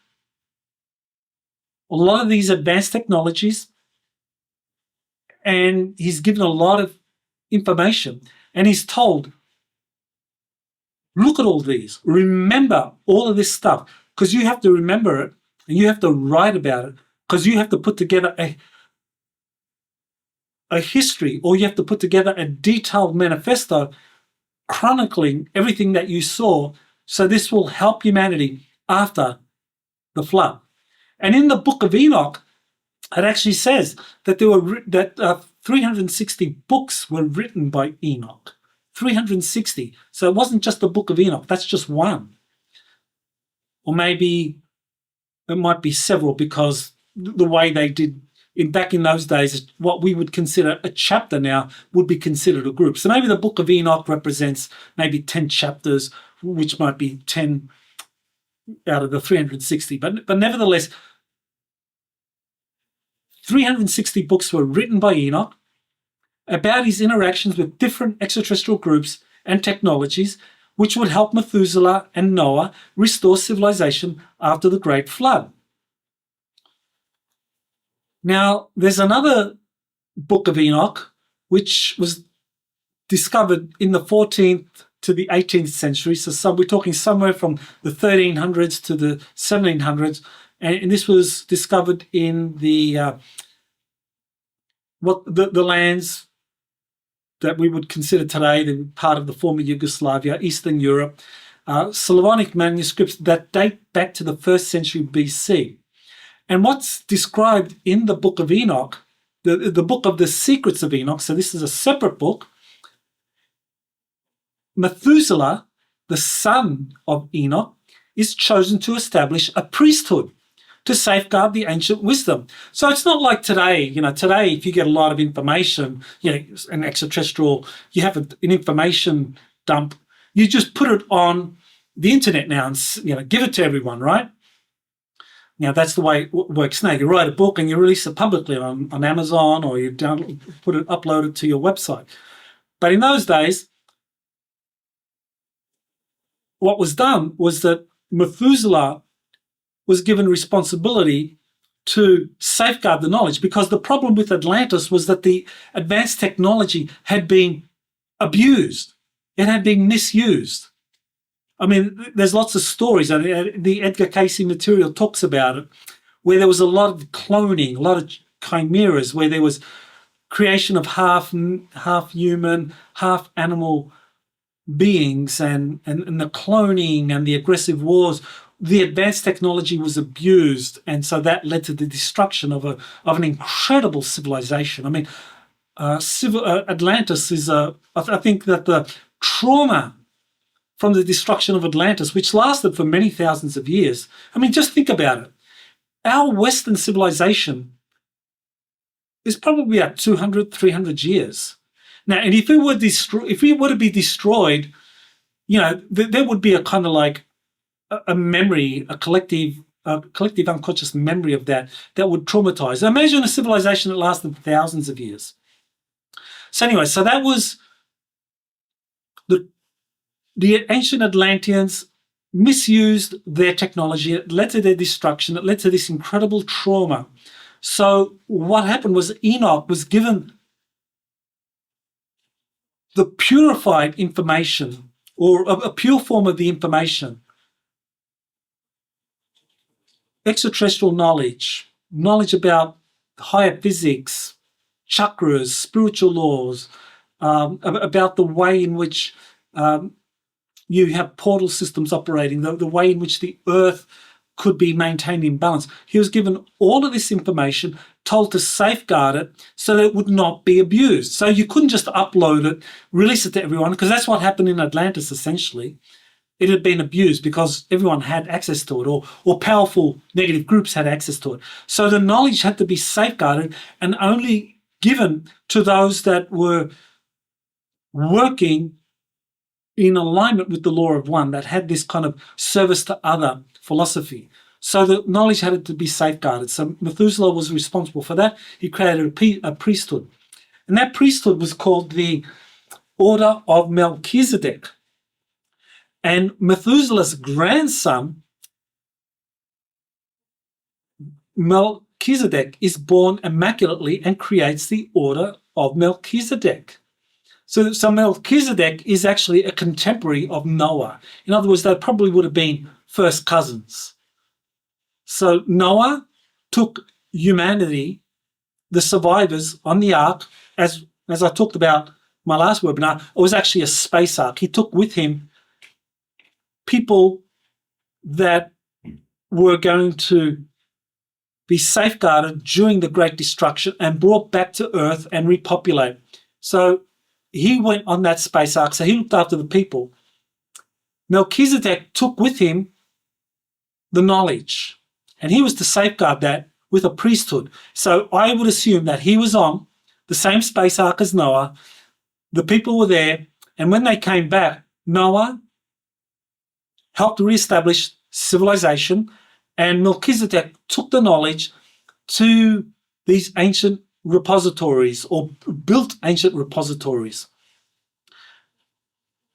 a lot of these advanced technologies, and he's given a lot of information, and he's told, look at all these, remember all of this stuff, because you have to remember it and you have to write about it, because you have to put together a history, or you have to put together a detailed manifesto chronicling everything that you saw. So this will help humanity after the flood. And in the book of Enoch, it actually says that 360 books were written by Enoch. 360. So it wasn't just the book of Enoch. That's just one. Or maybe it might be several, because the way they did back in those days, what we would consider a chapter now would be considered a group. So maybe the book of Enoch represents maybe 10 chapters, which might be 10 out of the 360. But nevertheless, 360 books were written by Enoch about his interactions with different extraterrestrial groups and technologies, which would help Methuselah and Noah restore civilization after the Great Flood. Now, there's another book of Enoch, which was discovered in the 14th to the 18th century. So we're talking somewhere from the 1300s to the 1700s. And this was discovered in the lands that we would consider today the part of the former Yugoslavia, Eastern Europe, Slavonic manuscripts that date back to the 1st century BC. And what's described in the book of Enoch, the book of the secrets of Enoch, so this is a separate book, Methuselah, the son of Enoch, is chosen to establish a priesthood, to safeguard the ancient wisdom. So it's not like today. Today, if you get a lot of information, an extraterrestrial, you have an information dump, you just put it on the internet now and, give it to everyone, right? Now, that's the way it works now. You write a book and you release it publicly on Amazon, or you upload it to your website. But in those days, what was done was that Methuselah was given responsibility to safeguard the knowledge, because the problem with Atlantis was that the advanced technology had been abused. It had been misused. I mean, there's lots of stories, and the Edgar Cayce material talks about it, where there was a lot of cloning, a lot of chimeras, where there was creation of half human, half animal beings, and the cloning and the aggressive wars. The advanced technology was abused, and so that led to the destruction of an incredible civilization. I mean, Atlantis is I think that the trauma from the destruction of Atlantis, which lasted for many thousands of years. I mean, just think about it. Our Western civilization is probably about 200, 300 years. Now, and if we were to be destroyed, there would be a kind of like a memory, a collective unconscious memory of that would traumatize. Imagine a civilization that lasted thousands of years. So anyway, so that was the ancient Atlanteans misused their technology. It led to their destruction. It led to this incredible trauma. So what happened was Enoch was given the purified information, or a pure form of the information, extraterrestrial knowledge about higher physics, chakras, spiritual laws, about the way in which you have portal systems operating, the way in which the earth could be maintained in balance. He was given all of this information, told to safeguard it so that it would not be abused. So you couldn't just upload it, release it to everyone, because that's what happened in Atlantis, essentially. It had been abused because everyone had access to it, or powerful negative groups had access to it. So the knowledge had to be safeguarded and only given to those that were working in alignment with the law of one, that had this kind of service to other philosophy. So the knowledge had to be safeguarded. So Methuselah was responsible for that. He created a priesthood. And that priesthood was called the Order of Melchizedek. And Methuselah's grandson, Melchizedek, is born immaculately and creates the Order of Melchizedek. So Melchizedek is actually a contemporary of Noah. In other words, they probably would have been first cousins. So Noah took humanity, the survivors on the ark, as I talked about my last webinar, it was actually a space ark. He took with him people that were going to be safeguarded during the Great Destruction and brought back to Earth and repopulate. So he went on that space ark, so he looked after the people. Melchizedek took with him the knowledge, and he was to safeguard that with a priesthood. So I would assume that he was on the same space ark as Noah. The people were there, and when they came back, Noah helped reestablish civilization, and Melchizedek took the knowledge to these ancient repositories, or built ancient repositories,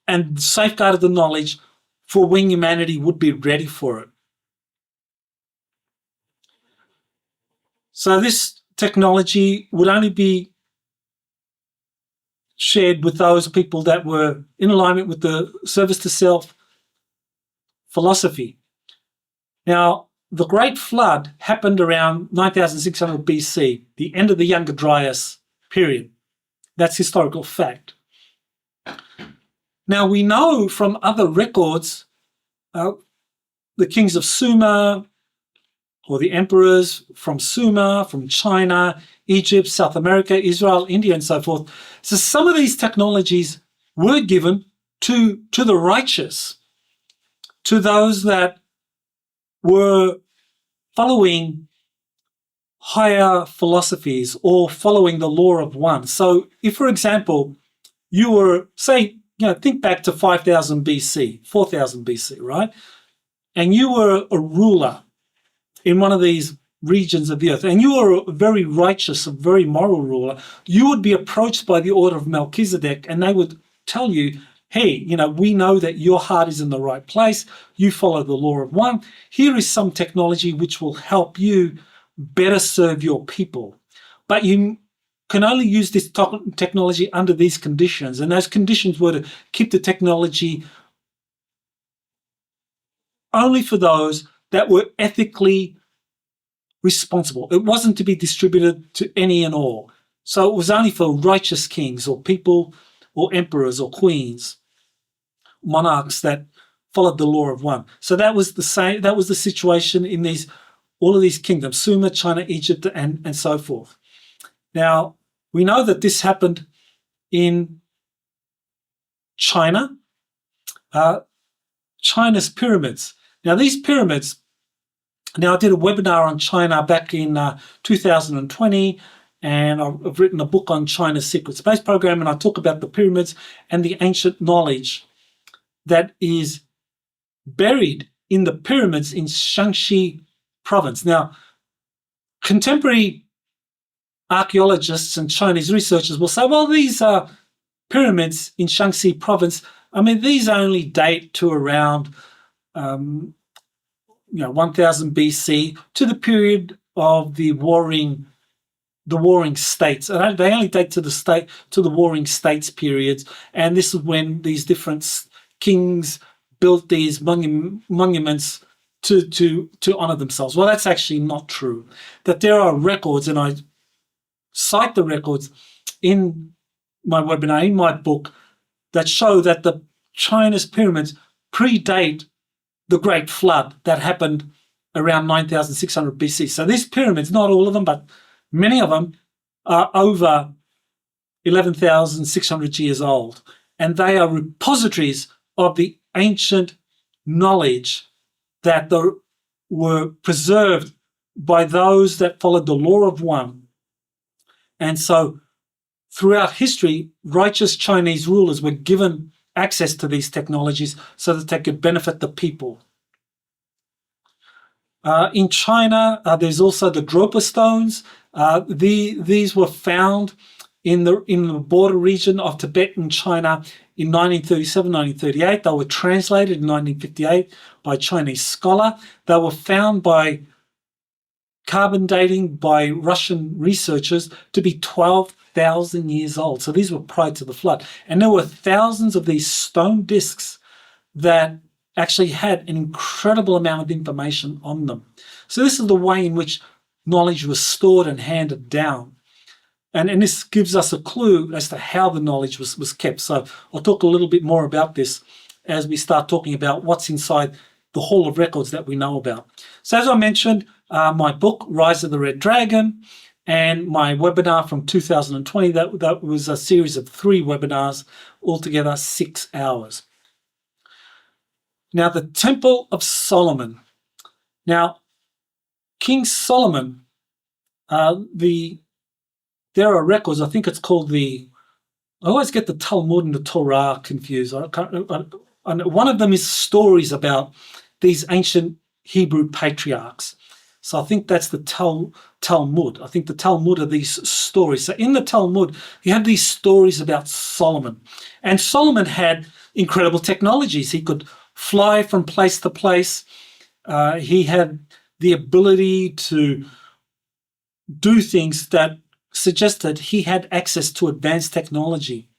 and safeguarded the knowledge for when humanity would be ready for it. So this technology would only be shared with those people that were in alignment with the service to self philosophy. Now, the Great Flood happened around 9600 BC, the end of the Younger Dryas period. That's historical fact. Now, we know from other records, the kings of Sumer, or the emperors from Sumer, from China, Egypt, South America, Israel, India, and so forth. So some of these technologies were given to the righteous, to those that were following higher philosophies or following the law of one. So if, for example, you were, say, think back to 5000 BC, 4000 BC, right? And you were a ruler in one of these regions of the earth, and you were a very righteous, a very moral ruler, you would be approached by the order of Melchizedek, and they would tell you, hey, we know that your heart is in the right place. You follow the law of one. Here is some technology which will help you better serve your people. But you can only use this technology under these conditions. And those conditions were to keep the technology only for those that were ethically responsible. It wasn't to be distributed to any and all. So it was only for righteous kings or people or emperors or queens, monarchs that followed the law of one. So that was the same. That was the situation in all of these kingdoms: Sumer, China, Egypt, and so forth. Now we know that this happened in China. China's pyramids. Now these pyramids. Now I did a webinar on China back in 2020. And I've written a book on China's secret space program, and I talk about the pyramids and the ancient knowledge that is buried in the pyramids in Shaanxi province. Now, contemporary archaeologists and Chinese researchers will say, well, these pyramids in Shaanxi province, these only date to around 1000 BC, to the period of the warring states. And they only date to the warring states periods. And this is when these different kings built these monuments to honor themselves. Well, that's actually not true. That there are records, and I cite the records in my webinar, in my book, that show that the China's pyramids predate the Great Flood that happened around 9600 BC. So these pyramids, not all of them, but many of them, are over 11,600 years old, and they are repositories of the ancient knowledge that were preserved by those that followed the law of one. And so throughout history, righteous Chinese rulers were given access to these technologies so that they could benefit the people. In China, there's also the Dropa stones. These were found in the border region of Tibet and China in 1937, 1938. They were translated in 1958 by a Chinese scholar. They were found by carbon dating by Russian researchers to be 12,000 years old. So these were prior to the flood. And there were thousands of these stone discs that actually had an incredible amount of information on them. So this is the way in which knowledge was stored and handed down. And this gives us a clue as to how the knowledge was kept. So I'll talk a little bit more about this as we start talking about what's inside the Hall of Records that we know about. So as I mentioned, my book, Rise of the Red Dragon, and my webinar from 2020, that was a series of 3 webinars, altogether 6 hours. Now, the Temple of Solomon. Now, King Solomon, there are records, I think it's called I always get the Talmud and the Torah confused. One of them is stories about these ancient Hebrew patriarchs. So I think that's the Talmud. I think the Talmud are these stories. So in the Talmud, you have these stories about Solomon. And Solomon had incredible technologies. He could fly from place to place. He had the ability to do things that suggested he had access to advanced technology.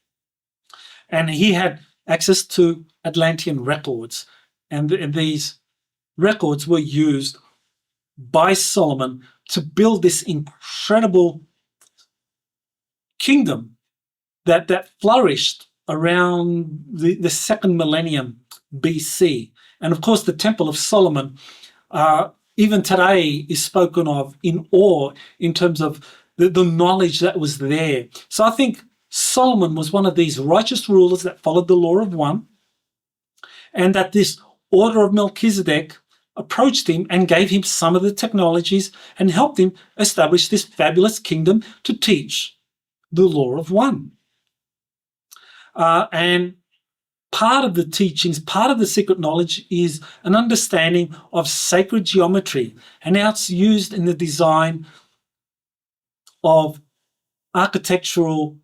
And he had access to Atlantean records. And these records were used by Solomon to build this incredible kingdom that flourished around the second millennium BC. And of course, the Temple of Solomon, even today, is spoken of in awe in terms of the knowledge that was there. So I think Solomon was one of these righteous rulers that followed the law of one, and that this order of Melchizedek approached him and gave him some of the technologies and helped him establish this fabulous kingdom to teach the law of one. And part of the teachings, part of the secret knowledge is an understanding of sacred geometry and how it's used in the design of architectural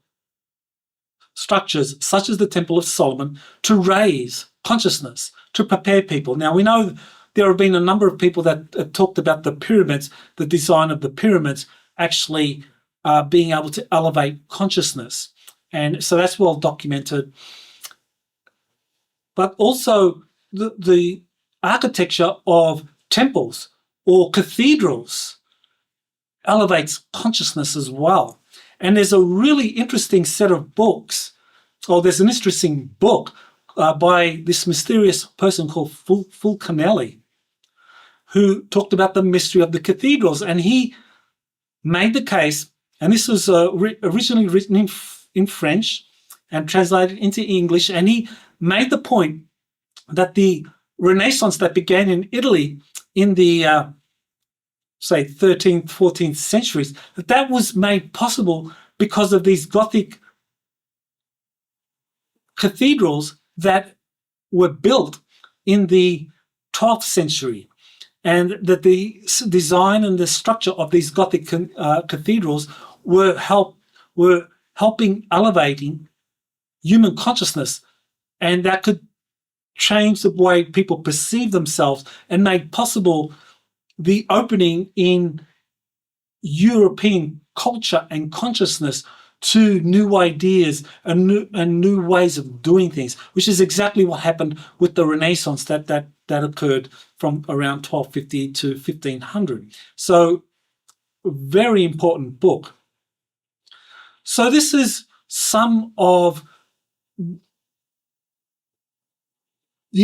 structures such as the Temple of Solomon to raise consciousness, to prepare people. Now, we know there have been a number of people that have talked about the pyramids, the design of the pyramids actually being able to elevate consciousness. And so that's well documented. But also the architecture of temples or cathedrals elevates consciousness as well. And there's a really interesting set of books, or there's an interesting book by this mysterious person called Fulcanelli, who talked about the mystery of the cathedrals. And he made the case, and this was originally written in French and translated into English, and he made the point that the Renaissance that began in Italy in the, say, 13th, 14th centuries, that was made possible because of these Gothic cathedrals that were built in the 12th century, and that the design and the structure of these Gothic cathedrals were helping elevating human consciousness, and that could change the way people perceive themselves and made possible the opening in European culture and consciousness to new ideas and new ways of doing things, which is exactly what happened with the Renaissance that occurred from around 1250 to 1500. So, very important book. So this is some of the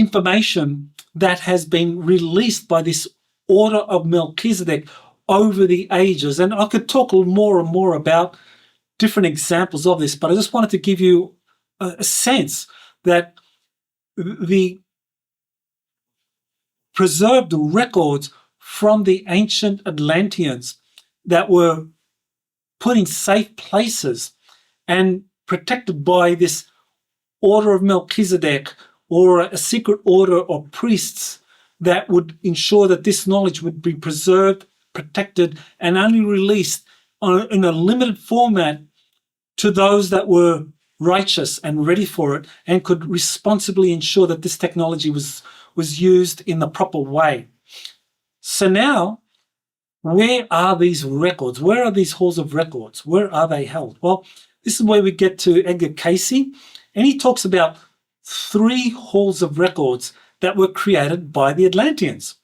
information that has been released by this Order of Melchizedek over the ages. And I could talk more and more about different examples of this, but I just wanted to give you a sense that the preserved records from the ancient Atlanteans that were put in safe places and protected by this Order of Melchizedek, or a secret order of priests that would ensure that this knowledge would be preserved, protected, and only released in a limited format to those that were righteous and ready for it and could responsibly ensure that this technology was used in the proper way. So now, where are these records? Where are these halls of records? Where are they held? Well, this is where we get to Edgar Cayce, and he talks about 3 halls of records that were created by the Atlanteans.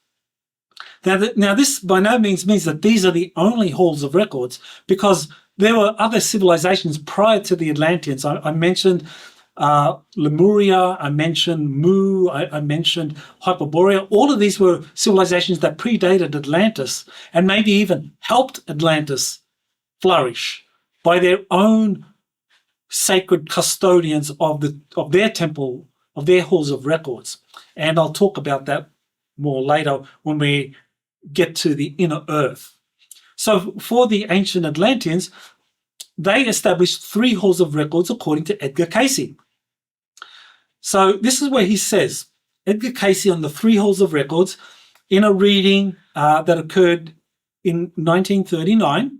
Now, this by no means means that these are the only halls of records, because there were other civilizations prior to the Atlanteans. I mentioned Lemuria, I mentioned Mu, I mentioned Hyperborea. All of these were civilizations that predated Atlantis and maybe even helped Atlantis flourish by their own sacred custodians of their temple, of their halls of records. And I'll talk about that more later when we get to the inner earth. So for the ancient Atlanteans, they established 3 halls of records according to Edgar Cayce. So this is where he says, Edgar Cayce on the 3 halls of records in a reading that occurred in 1939,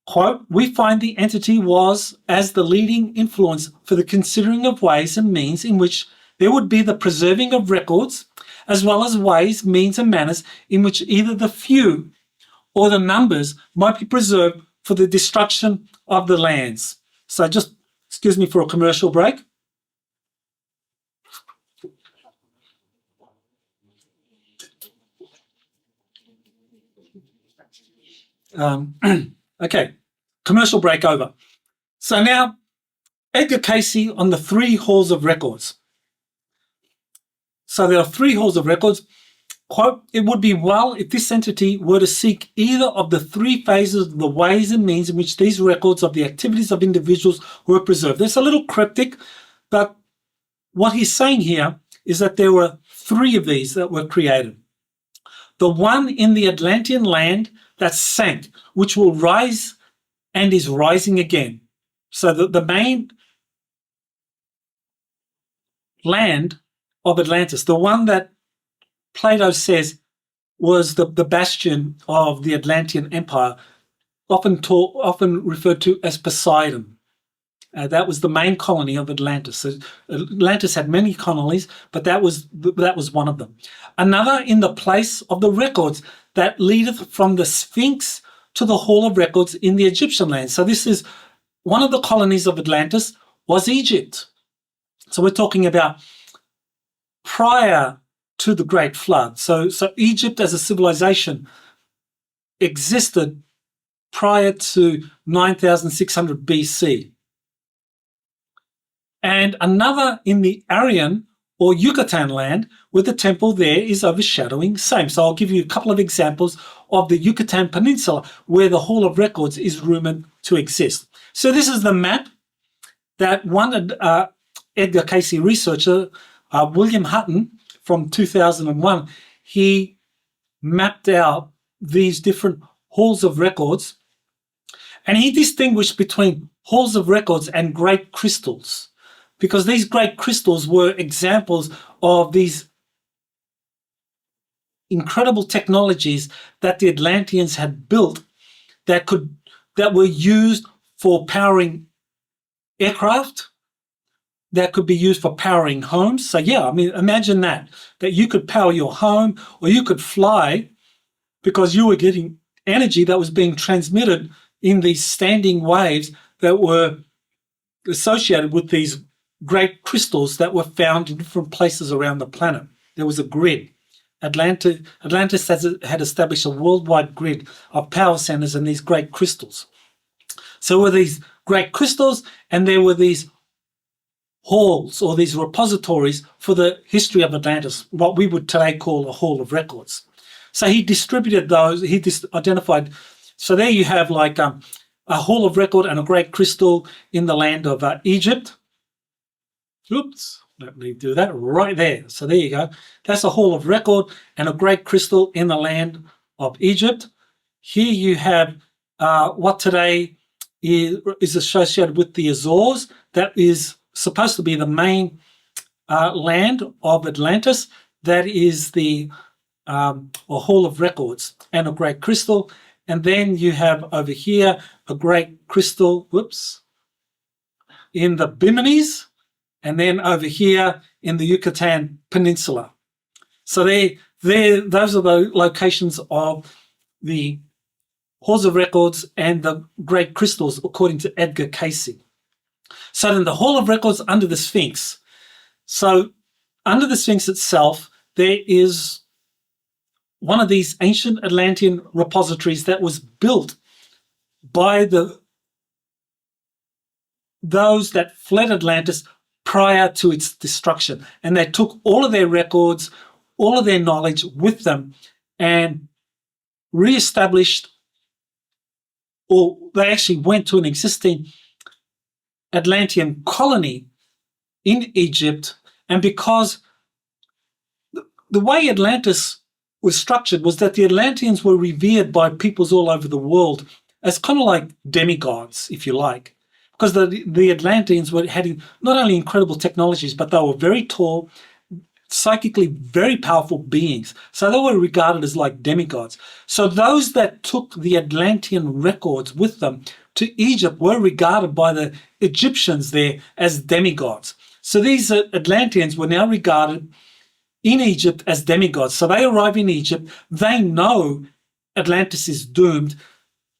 quote, "We find the entity was as the leading influence for the considering of ways and means in which there would be the preserving of records, as well as ways, means, and manners in which either the few or the numbers might be preserved for the destruction of the lands." So just excuse me for a commercial break. Okay, commercial break over. So now, Edgar Cayce on the 3 halls of records. So there are 3 halls of records. Quote, "It would be well if this entity were to seek either of the 3 phases of the ways and means in which these records of the activities of individuals were preserved." It's a little cryptic, but what he's saying here is that there were 3 of these that were created. the one in the Atlantean land that sank, which will rise and is rising again. So the main land of Atlantis, the one that Plato says was the bastion of the Atlantean Empire, often referred to as Poseidon. That was the main colony of Atlantis. So Atlantis had many colonies, but that was one of them. Another in the place of the records that leadeth from the Sphinx to the Hall of Records in the Egyptian land. So this is one of the colonies of Atlantis was Egypt. So we're talking about prior to the Great Flood. So Egypt as a civilization existed prior to 9600 BC. And another in the Aryan or Yucatan land, where the temple there is overshadowing same. So I'll give you a couple of examples of the Yucatan Peninsula where the Hall of Records is rumored to exist. So this is the map that one Edgar Cayce researcher, William Hutton, from 2001, he mapped out these different halls of records, and he distinguished between halls of records and great crystals, because these great crystals were examples of these incredible technologies that the Atlanteans had built that were used for powering aircraft, that could be used for powering homes. So yeah, I mean, imagine that you could power your home, or you could fly because you were getting energy that was being transmitted in these standing waves that were associated with these great crystals that were found in different places around the planet. There was a grid. Atlantis had established a worldwide grid of power centers and these great crystals. So there were these great crystals, and there were these halls or these repositories for the history of Atlantis, what we would today call a hall of records. So he distributed those, he identified. So there you have like a hall of record and a great crystal in the land of Egypt. Oops, let me do that right there. So there you go. That's a hall of record and a great crystal in the land of Egypt. Here you have what today is associated with the Azores. That is supposed to be the main land of Atlantis. That is the a hall of records and a great crystal. And then you have over here a great crystal, in the Bimines, and then over here in the Yucatan Peninsula. So those are the locations of the halls of records and the great crystals, according to Edgar Cayce. So then the Hall of Records under the Sphinx. So under the Sphinx itself, there is one of these ancient Atlantean repositories that was built by those that fled Atlantis prior to its destruction. And they took all of their records, all of their knowledge with them, and re-established, or they actually went to an existing Atlantean colony in Egypt. And because the way Atlantis was structured was that the Atlanteans were revered by peoples all over the world as kind of like demigods, if you like, because the Atlanteans were having not only incredible technologies, but they were very tall, psychically very powerful beings. So they were regarded as like demigods. So those that took the Atlantean records with them to Egypt were regarded by the Egyptians there as demigods. So these Atlanteans were now regarded in Egypt as demigods. So they arrive in Egypt, they know Atlantis is doomed.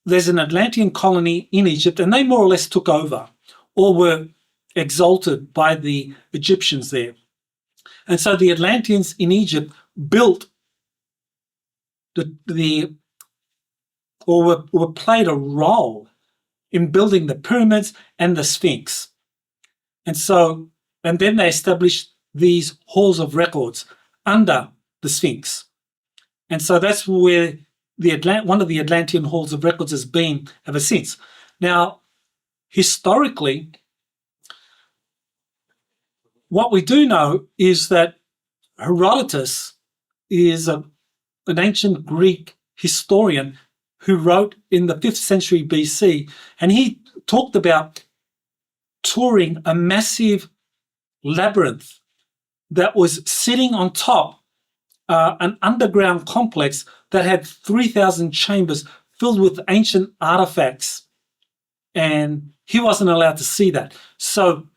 There's an Atlantean colony in Egypt, and they more or less took over or were exalted by the Egyptians there. And so the Atlanteans in Egypt built were played a role in building the pyramids and the Sphinx. And then they established these halls of records under the Sphinx. And so that's where one of the Atlantean halls of records has been ever since. Now, historically, what we do know is that Herodotus is a an ancient Greek historian who wrote in the 5th century BC, and he talked about touring a massive labyrinth that was sitting on top an underground complex that had 3,000 chambers filled with ancient artifacts, and he wasn't allowed to see that. So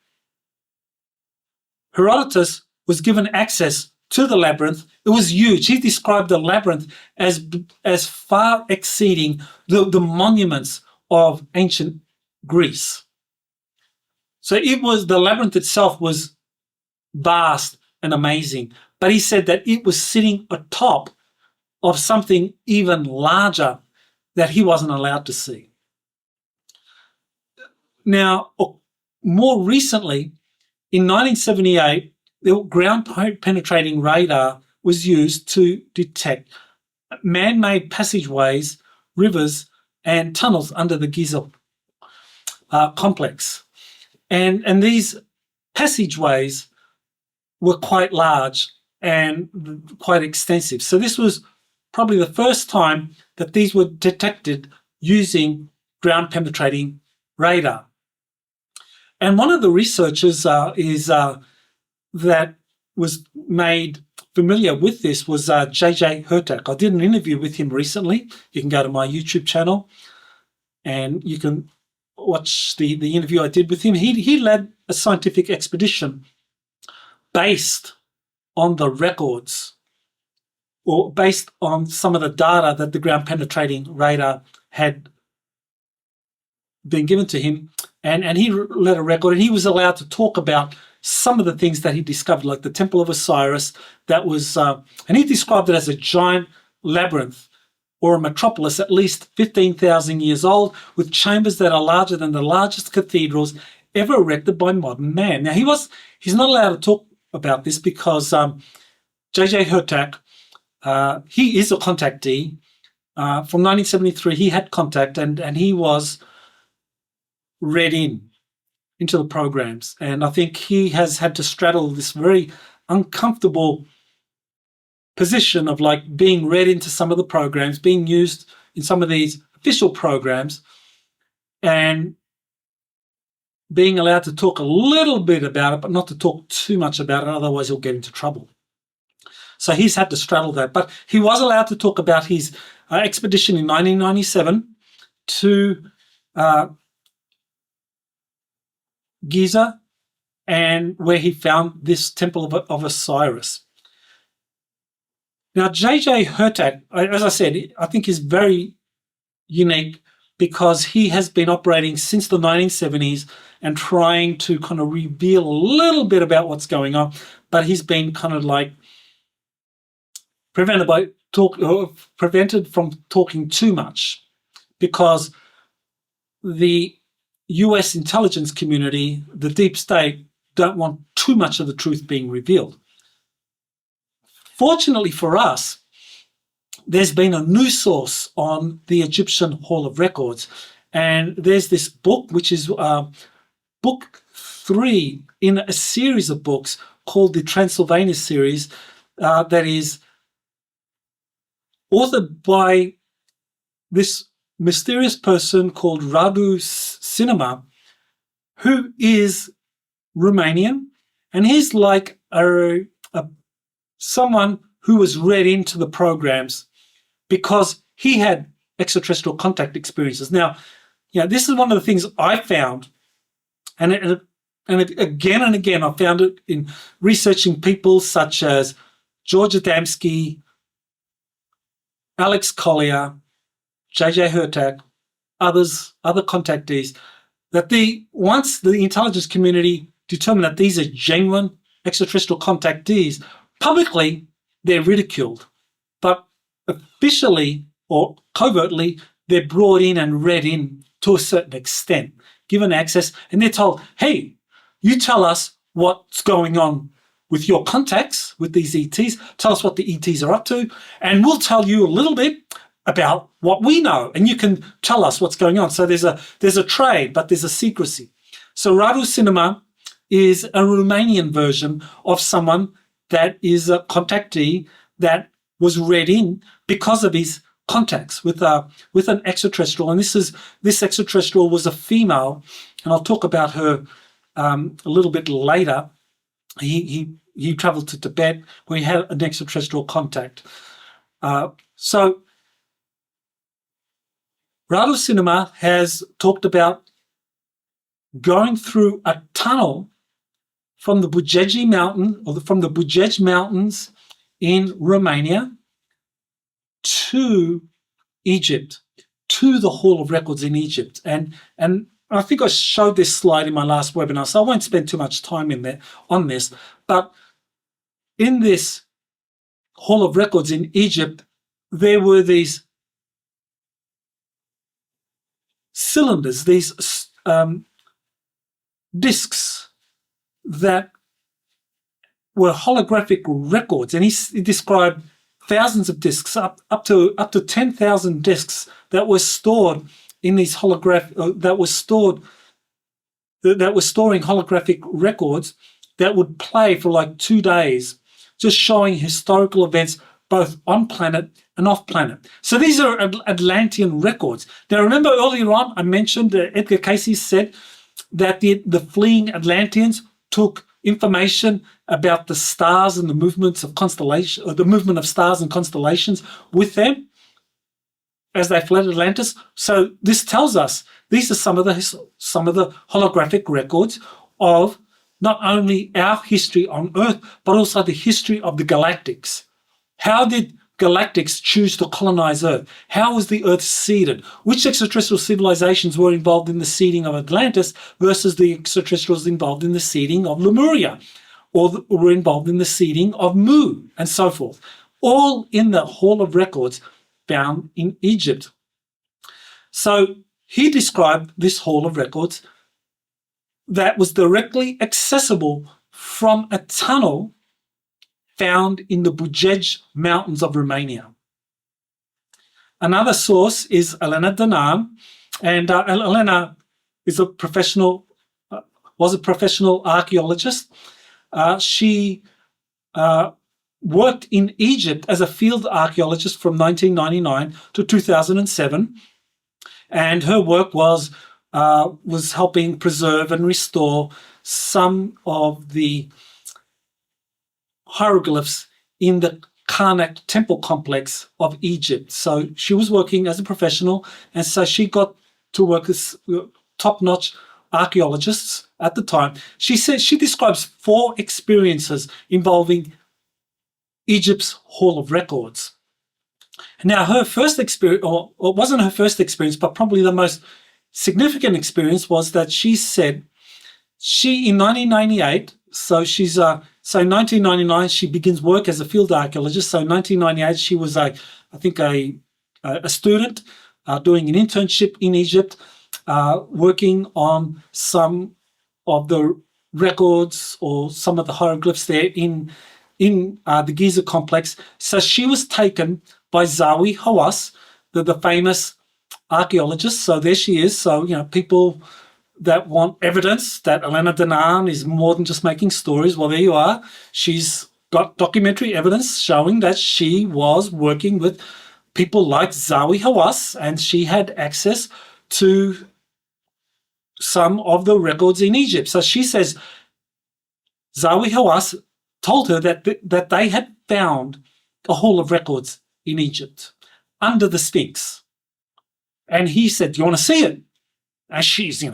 Herodotus was given access to the labyrinth. It was huge. He described the labyrinth as far exceeding the monuments of ancient Greece. So the labyrinth itself was vast and amazing, but he said that it was sitting atop of something even larger that he wasn't allowed to see. Now, more recently, in 1978, the ground-penetrating radar was used to detect man-made passageways, rivers, and tunnels under the Giza complex. And these passageways were quite large and quite extensive. So this was probably the first time that these were detected using ground-penetrating radar. And one of the researchers that was made familiar with this was J.J. Hurtak. I did an interview with him recently. You can go to my YouTube channel and you can watch the interview I did with him. He led a scientific expedition based on the records or based on some of the data that the ground-penetrating radar had been given to him. And he led a record, and he was allowed to talk about some of the things that he discovered, like the Temple of Osiris. That was, and he described it as a giant labyrinth or a metropolis at least 15,000 years old, with chambers that are larger than the largest cathedrals ever erected by modern man. Now, he's not allowed to talk about this because J.J. Hurtak, he is a contactee. From 1973, he had contact, and he was read into the programs. And I think he has had to straddle this very uncomfortable position of like being read into some of the programs, being used in some of these official programs, and being allowed to talk a little bit about it, but not to talk too much about it, otherwise he'll get into trouble. So he's had to straddle that. But he was allowed to talk about his expedition in 1997 to Giza, and where he found this Temple of Osiris. Now, J.J. Hurtak, as I said, I think is very unique because he has been operating since the 1970s and trying to kind of reveal a little bit about what's going on, but he's been kind of like prevented from talking too much because the US intelligence community, the deep state, don't want too much of the truth being revealed. Fortunately for us, there's been a new source on the Egyptian Hall of Records, and there's this book, which is book 3 in a series of books called the Transylvania series, that is authored by this mysterious person called Radu Cinamar, who is Romanian, and he's like someone who was read into the programs because he had extraterrestrial contact experiences. Now, this is one of the things I found, and again and again I found it in researching people such as George Adamski, Alex Collier, J.J. Hurtak, other contactees, that once the intelligence community determined that these are genuine extraterrestrial contactees, publicly they're ridiculed, but officially or covertly they're brought in and read in to a certain extent, given access, and they're told, hey, you tell us what's going on with your contacts, with these ETs, tell us what the ETs are up to, and we'll tell you a little bit about what we know, and you can tell us what's going on. So there's a trade, but there's a secrecy. So Radu Cinamar is a Romanian version of someone that is a contactee that was read in because of his contacts with an extraterrestrial. And this extraterrestrial was a female, and I'll talk about her a little bit later. He traveled to Tibet, where he had an extraterrestrial contact. So Radu Cinamar has talked about going through a tunnel from the Bujeji Mountain, or from the Bujej Mountains in Romania to Egypt, to the Hall of Records in Egypt. And I think I showed this slide in my last webinar, so I won't spend too much time in there on this. But in this Hall of Records in Egypt, there were these cylinders, these discs that were holographic records, and he described thousands of discs, up to 10,000 discs that were stored in these that were storing holographic records that would play for like 2 days, just showing historical events both on planet and off planet. So these are Atlantean records. Now, remember earlier on I mentioned that Edgar Cayce said that the fleeing Atlanteans took information about the stars and the movements of constellations, or the movement of stars and constellations with them as they fled Atlantis. So this tells us these are some of the holographic records of not only our history on Earth, but also the history of the galactics. How did galactics choose to colonize Earth? How was the Earth seeded? Which extraterrestrial civilizations were involved in the seeding of Atlantis versus the extraterrestrials involved in the seeding of Lemuria, or were involved in the seeding of Mu, and so forth? All in the Hall of Records found in Egypt. So he described this Hall of Records that was directly accessible from a tunnel found in the Bujej Mountains of Romania. Another source is Elena Danaan, and Elena is was a professional archaeologist. She worked in Egypt as a field archaeologist from 1999 to 2007, and her work was helping preserve and restore some of the hieroglyphs in the Karnak temple complex of Egypt. So she was working as a professional, and so she got to work with top-notch archaeologists at the time. She says she describes 4 experiences involving Egypt's Hall of Records. Now, her first experience, or it wasn't her first experience, but probably the most significant experience, was that she said in 1998, so in 1999 she begins work as a field archaeologist. So in 1998 she was a student doing an internship in Egypt, working on some of the records or some of the hieroglyphs there in the Giza complex. So she was taken by Zahi Hawass, the famous archaeologist. So there she is. So, people that want evidence that Elena Danaan is more than just making stories, well, there you are. She's got documentary evidence showing that she was working with people like Zahi Hawass, and she had access to some of the records in Egypt. So she says Zahi Hawass told her that they had found a Hall of Records in Egypt under the Sphinx. And he said, "Do you want to see it?" And she's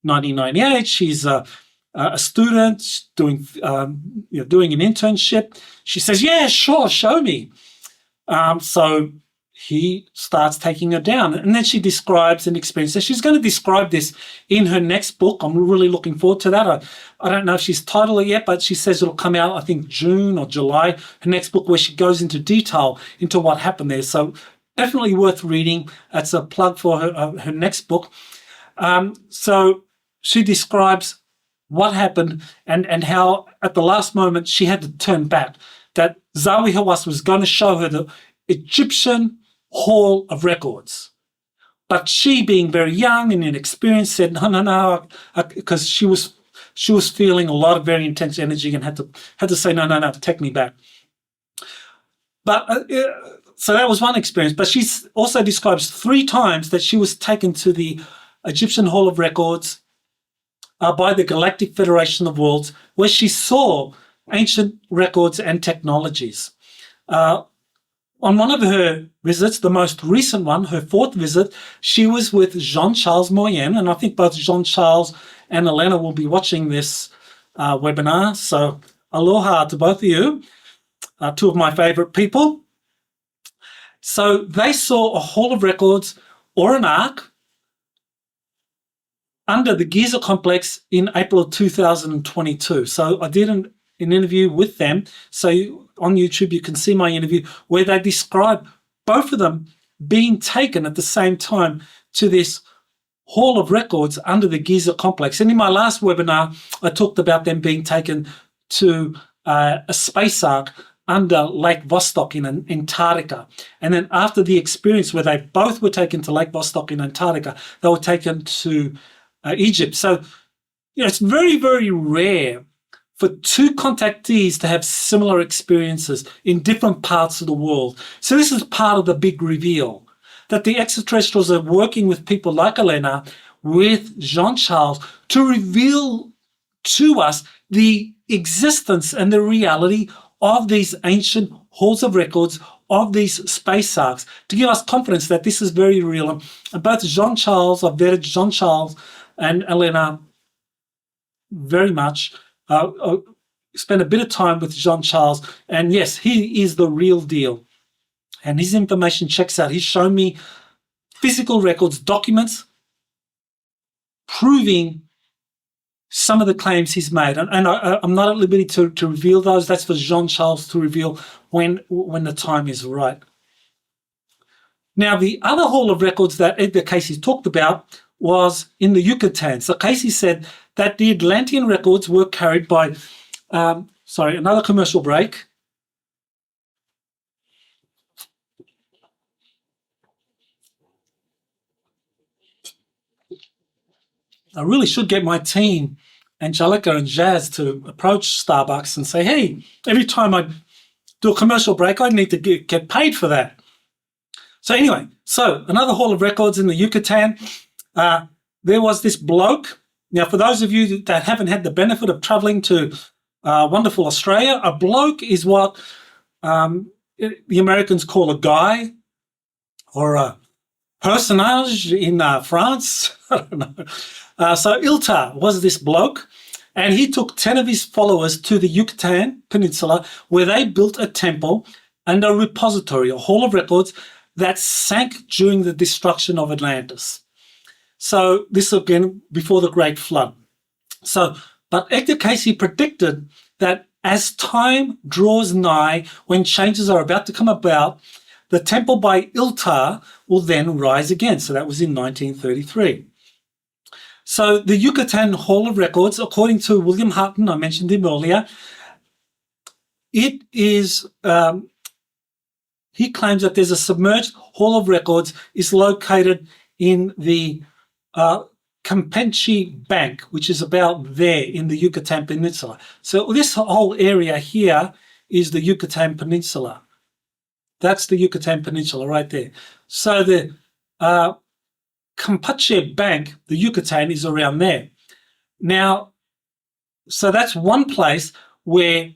1998. She's a student doing an internship. She says, "Yeah, sure, show me." So he starts taking her down, and then she describes an experience. So she's going to describe this in her next book. I'm really looking forward to that. I don't know if she's titled it yet, but she says it'll come out, I think, June or July. Her next book, where she goes into detail into what happened there. So definitely worth reading. That's a plug for her next book. So she describes what happened and how at the last moment she had to turn back, that Zahi Hawass was going to show her the Egyptian Hall of Records. But she, being very young and inexperienced, said, no, because she was feeling a lot of very intense energy and had to say, no, take me back. So that was one experience. But she also describes 3 times that she was taken to the Egyptian Hall of Records by the Galactic Federation of Worlds, where she saw ancient records and technologies. On one of her visits, the most recent one, her 4th visit, she was with Jean-Charles Moyen, and I think both Jean-Charles and Elena will be watching this webinar. So aloha to both of you, 2 of my favorite people. So they saw a Hall of Records or an ark under the Giza complex in April of 2022. So I did an interview with them. So on YouTube, you can see my interview where they describe both of them being taken at the same time to this Hall of Records under the Giza complex. And in my last webinar, I talked about them being taken to a space ark under Lake Vostok in Antarctica. And then after the experience where they both were taken to Lake Vostok in Antarctica, they were taken to Egypt. So, it's very, very rare for 2 contactees to have similar experiences in different parts of the world. So this is part of the big reveal, that the extraterrestrials are working with people like Elena, with Jean-Charles, to reveal to us the existence and the reality of these ancient halls of records, of these space arks, to give us confidence that this is very real. And both Jean-Charles, I've vetted Jean-Charles and Elena very much, spent a bit of time with Jean-Charles, and yes, he is the real deal. And his information checks out. He's shown me physical records, documents, proving some of the claims he's made. And I'm not at liberty to reveal those. That's for Jean-Charles to reveal when the time is right. Now, the other Hall of Records that Edgar Cayce talked about was in the Yucatan. So Cayce said that the Atlantean records were carried by, another commercial break. I really should get my team, Angelica and Jazz, to approach Starbucks and say, hey, every time I do a commercial break, I need to get paid for that. So anyway, another Hall of Records in the Yucatan. There was this bloke. Now, for those of you that haven't had the benefit of traveling to wonderful Australia, a bloke is what the Americans call a guy or a personage in France. I don't know. So Ilta was this bloke, and he took 10 of his followers to the Yucatan Peninsula, where they built a temple and a repository, a hall of records that sank during the destruction of Atlantis. So this again before the Great Flood. But Edgar Cayce predicted that as time draws nigh, when changes are about to come about, the temple by Ilta will then rise again. So that was in 1933. So the Yucatan Hall of Records, according to William Hutton, I mentioned him earlier, it is, he claims that there's a submerged Hall of Records is located in the Campeche Bank, which is about there in the Yucatan Peninsula. So this whole area here is the Yucatan Peninsula. That's the Yucatan Peninsula right there. So the Campeche Bank, the Yucatan, is around there. Now, so that's one place where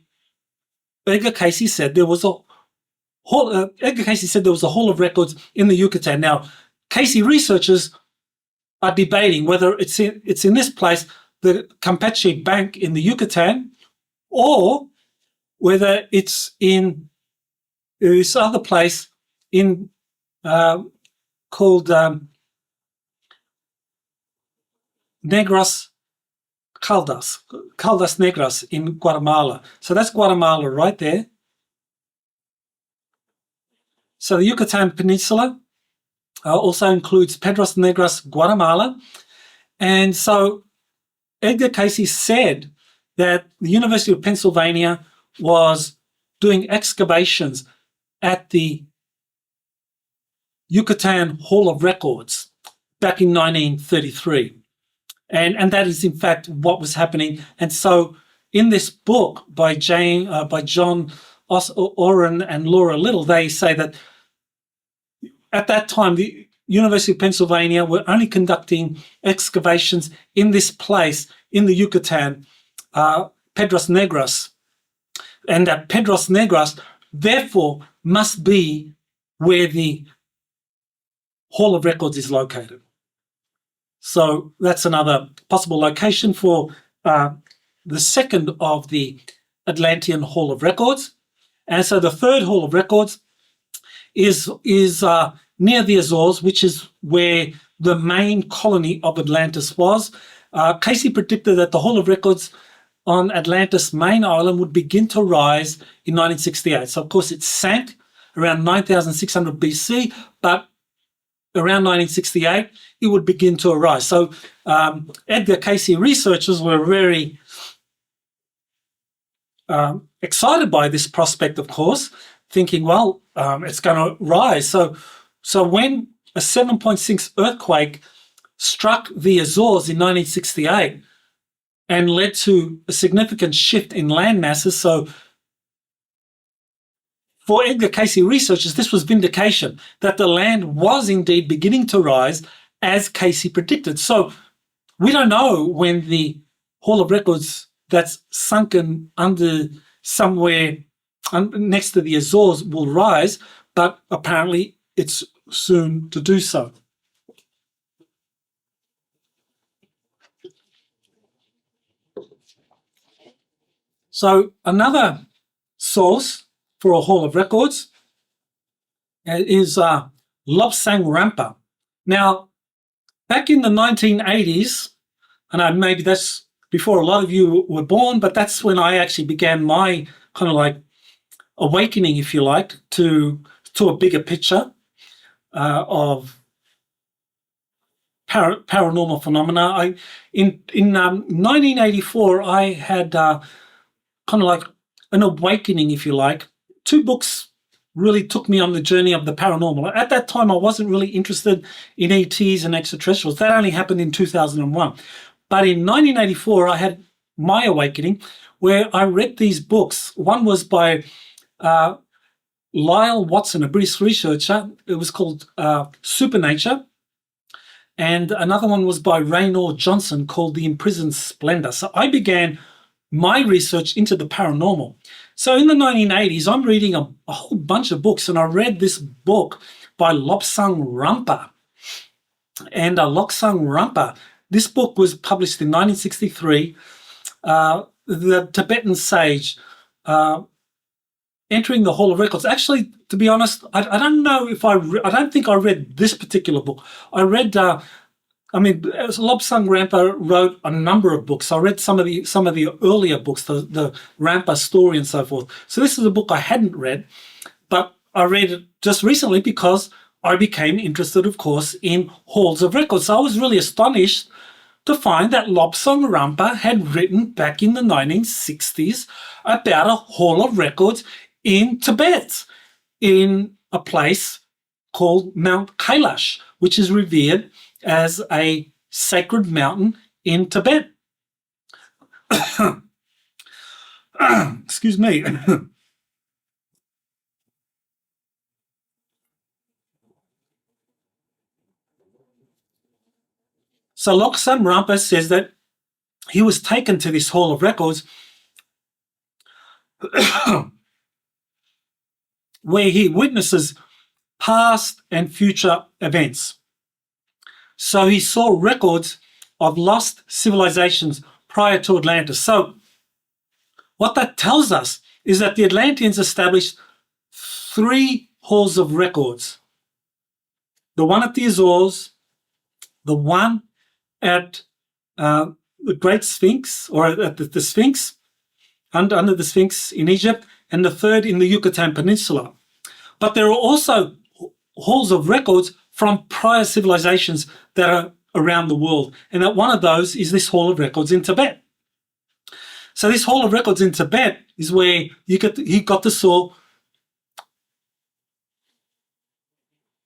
Edgar Cayce said there was a hall. Edgar Cayce said there was a Hall of Records in the Yucatan. Now, Cayce researchers are debating whether it's in this place, the Campeche Bank in the Yucatan, or whether it's in this other place in called Negras Caldas Negras in Guatemala. So that's Guatemala right there. So the Yucatan Peninsula also includes Piedras Negras, Guatemala. And so Edgar Cayce said that the University of Pennsylvania was doing excavations at the Yucatan Hall of Records back in 1933. And that is, in fact, what was happening. And so in this book by John Oren and Laura Little, they say that at that time, the University of Pennsylvania were only conducting excavations in this place in the Yucatan, Pedras Negras. And that Pedras Negras, therefore, must be where the Hall of Records is located. So that's another possible location for the second of the Atlantean Hall of Records. And so the third Hall of Records is near the Azores, which is where the main colony of Atlantis was. Cayce predicted that the Hall of Records on Atlantis' main island would begin to rise in 1968. So, of course, it sank around 9,600 BC, but around 1968, it would begin to arise. So Edgar Cayce researchers were very excited by this prospect, of course, thinking, well, it's going to rise. So when a 7.6 earthquake struck the Azores in 1968 and led to a significant shift in land masses, so for Edgar Cayce researchers, this was vindication that the land was indeed beginning to rise as Cayce predicted. So we don't know when the Hall of Records that's sunken under somewhere next to the Azores will rise, but apparently it's soon to do so. So another source for a Hall of Records is Lobsang Rampa. Now, back in the 1980s, and maybe that's before a lot of you were born, but that's when I actually began my kind of like awakening, if you like, to a bigger picture of paranormal phenomena. In 1984, I had kind of like an awakening, if you like. Two books really took me on the journey of the paranormal. At that time, I wasn't really interested in ETs and extraterrestrials. That only happened in 2001. But in 1984, I had my awakening where I read these books. One was by Lyle Watson, a British researcher. It was called Supernature. And another one was by Raynor Johnson called The Imprisoned Splendor. So I began my research into the paranormal. So in the 1980s, I'm reading a whole bunch of books, and I read this book by Lobsang Rampa. And Lobsang Rampa, this book was published in 1963. The Tibetan sage entering the Hall of Records. Actually, to be honest, I don't know if I don't think I read this particular book. I read Lobsang Rampa wrote a number of books. I read some of the earlier books, the Rampa story and so forth. So this is a book I hadn't read, but I read it just recently because I became interested, of course, in halls of records. So I was really astonished to find that Lobsang Rampa had written back in the 1960s about a hall of records in Tibet, in a place called Mount Kailash, which is revered as a sacred mountain in Tibet. Excuse me. So Lobsang Rampa says that he was taken to this Hall of Records where he witnesses past and future events. So he saw records of lost civilizations prior to Atlantis. So what that tells us is that the Atlanteans established 3 halls of records. The one at the Azores, the one at the Great Sphinx, or at the Sphinx, under the Sphinx in Egypt, and the third in the Yucatan Peninsula. But there are also halls of records from prior civilizations that are around the world. And that one of those is this Hall of Records in Tibet. So this Hall of Records in Tibet is where he got to saw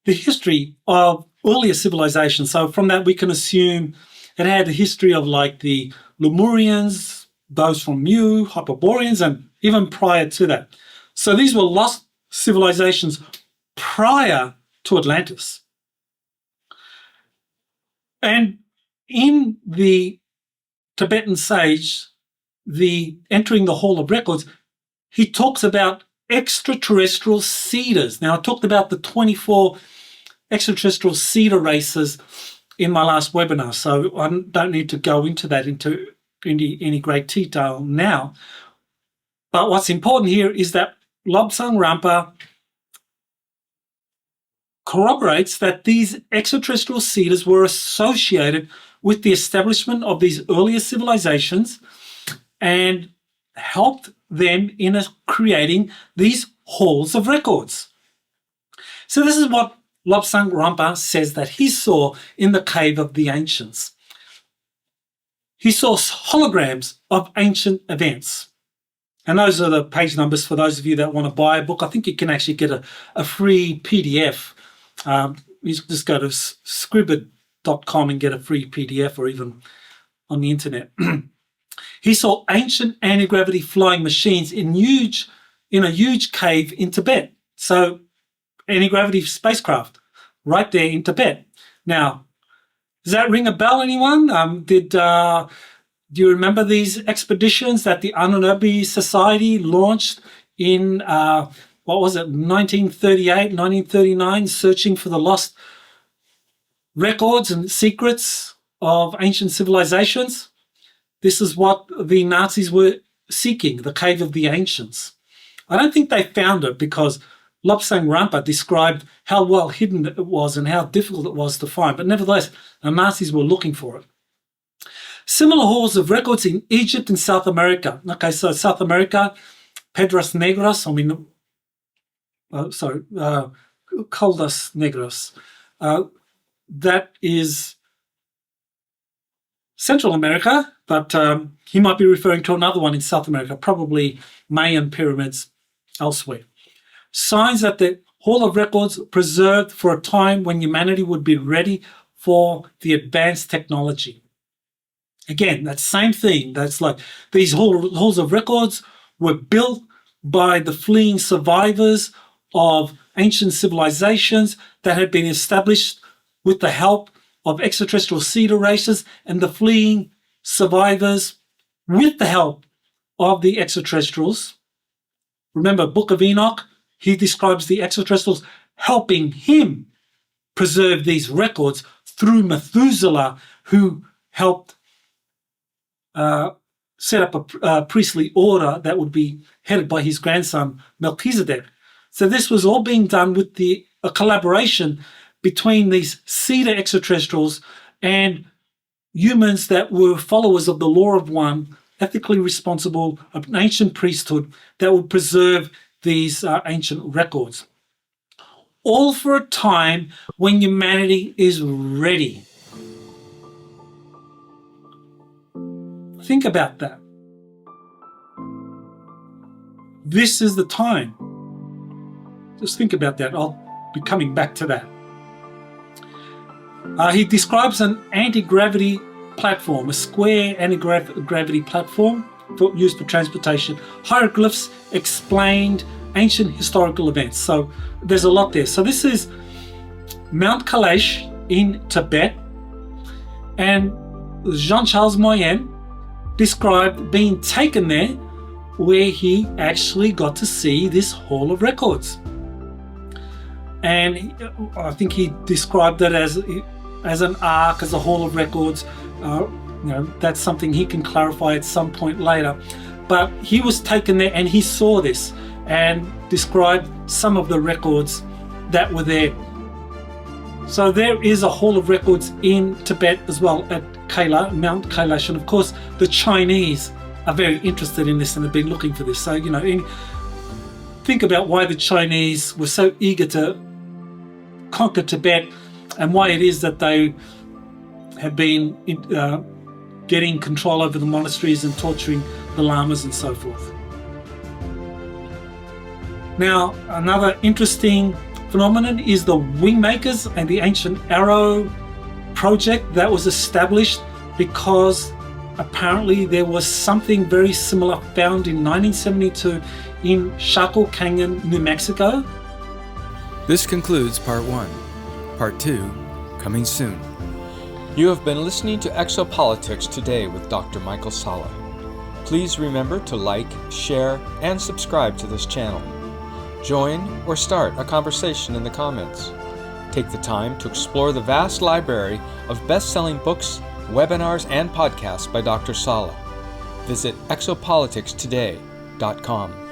the history of earlier civilizations. So from that, we can assume it had a history of like the Lemurians, those from Mu, Hyperboreans, and even prior to that. So these were lost civilizations prior to Atlantis. And in the Tibetan sage, the entering the Hall of Records, he talks about extraterrestrial seeders. Now, I talked about the 24 extraterrestrial seeder races in my last webinar, so I don't need to go into that into any great detail now. But what's important here is that Lobsang Rampa corroborates that these extraterrestrial seeders were associated with the establishment of these earlier civilizations and helped them in creating these halls of records. So this is what Lobsang Rampa says that he saw in the cave of the ancients. He saw holograms of ancient events. And those are the page numbers for those of you that want to buy a book. I think you can actually get a free PDF. You just go to scribd.com and get a free PDF, or even on the internet. He saw ancient anti-gravity flying machines in a huge cave in Tibet. So anti-gravity spacecraft right there in Tibet. Now, does that ring a bell, anyone? Do you remember these expeditions that the Anunnaki Society launched in, 1938, 1939, searching for the lost records and secrets of ancient civilizations? This is what the Nazis were seeking, the cave of the ancients. I don't think they found it because Lobsang Rampa described how well hidden it was and how difficult it was to find, but nevertheless, the Nazis were looking for it. Similar halls of records in Egypt and South America. Okay, so South America, Piedras Negras, Caldas Negras. That is Central America, but he might be referring to another one in South America, probably Mayan pyramids elsewhere. Signs that the Hall of Records preserved for a time when humanity would be ready for the advanced technology. Again, that same thing. That's like these halls of records were built by the fleeing survivors of ancient civilizations that had been established with the help of extraterrestrial seeder races, and the fleeing survivors with the help of the extraterrestrials. Remember, Book of Enoch, he describes the extraterrestrials helping him preserve these records through Methuselah, who helped set up a priestly order that would be headed by his grandson, Melchizedek. So this was all being done with a collaboration between these seeder extraterrestrials and humans that were followers of the law of one, ethically responsible, of an ancient priesthood that would preserve these ancient records. All for a time when humanity is ready. Think about that. This is the time. Just think about that. I'll be coming back to that. He describes an anti-gravity platform, a square anti-gravity platform used for transportation. Hieroglyphs explained ancient historical events. So there's a lot there. So this is Mount Kailash in Tibet, and Jean-Charles Moyen described being taken there, where he actually got to see this Hall of Records. And I think he described it as an ark, as a Hall of Records. That's something he can clarify at some point later. But he was taken there and he saw this and described some of the records that were there. So there is a Hall of Records in Tibet as well at Mount Kailash. And of course, the Chinese are very interested in this and have been looking for this. So, think about why the Chinese were so eager to conquer Tibet and why it is that they have been getting control over the monasteries and torturing the lamas and so forth. Now, another interesting phenomenon is the Wingmakers and the Ancient Arrow project that was established because Apparently, there was something very similar found in 1972 in Chaco Canyon, New Mexico. This concludes Part 1. Part 2, coming soon. You have been listening to Exopolitics Today with Dr. Michael Salla. Please remember to like, share, and subscribe to this channel. Join or start a conversation in the comments. Take the time to explore the vast library of best-selling books, webinars, and podcasts by Dr. Salla. Visit exopoliticstoday.com.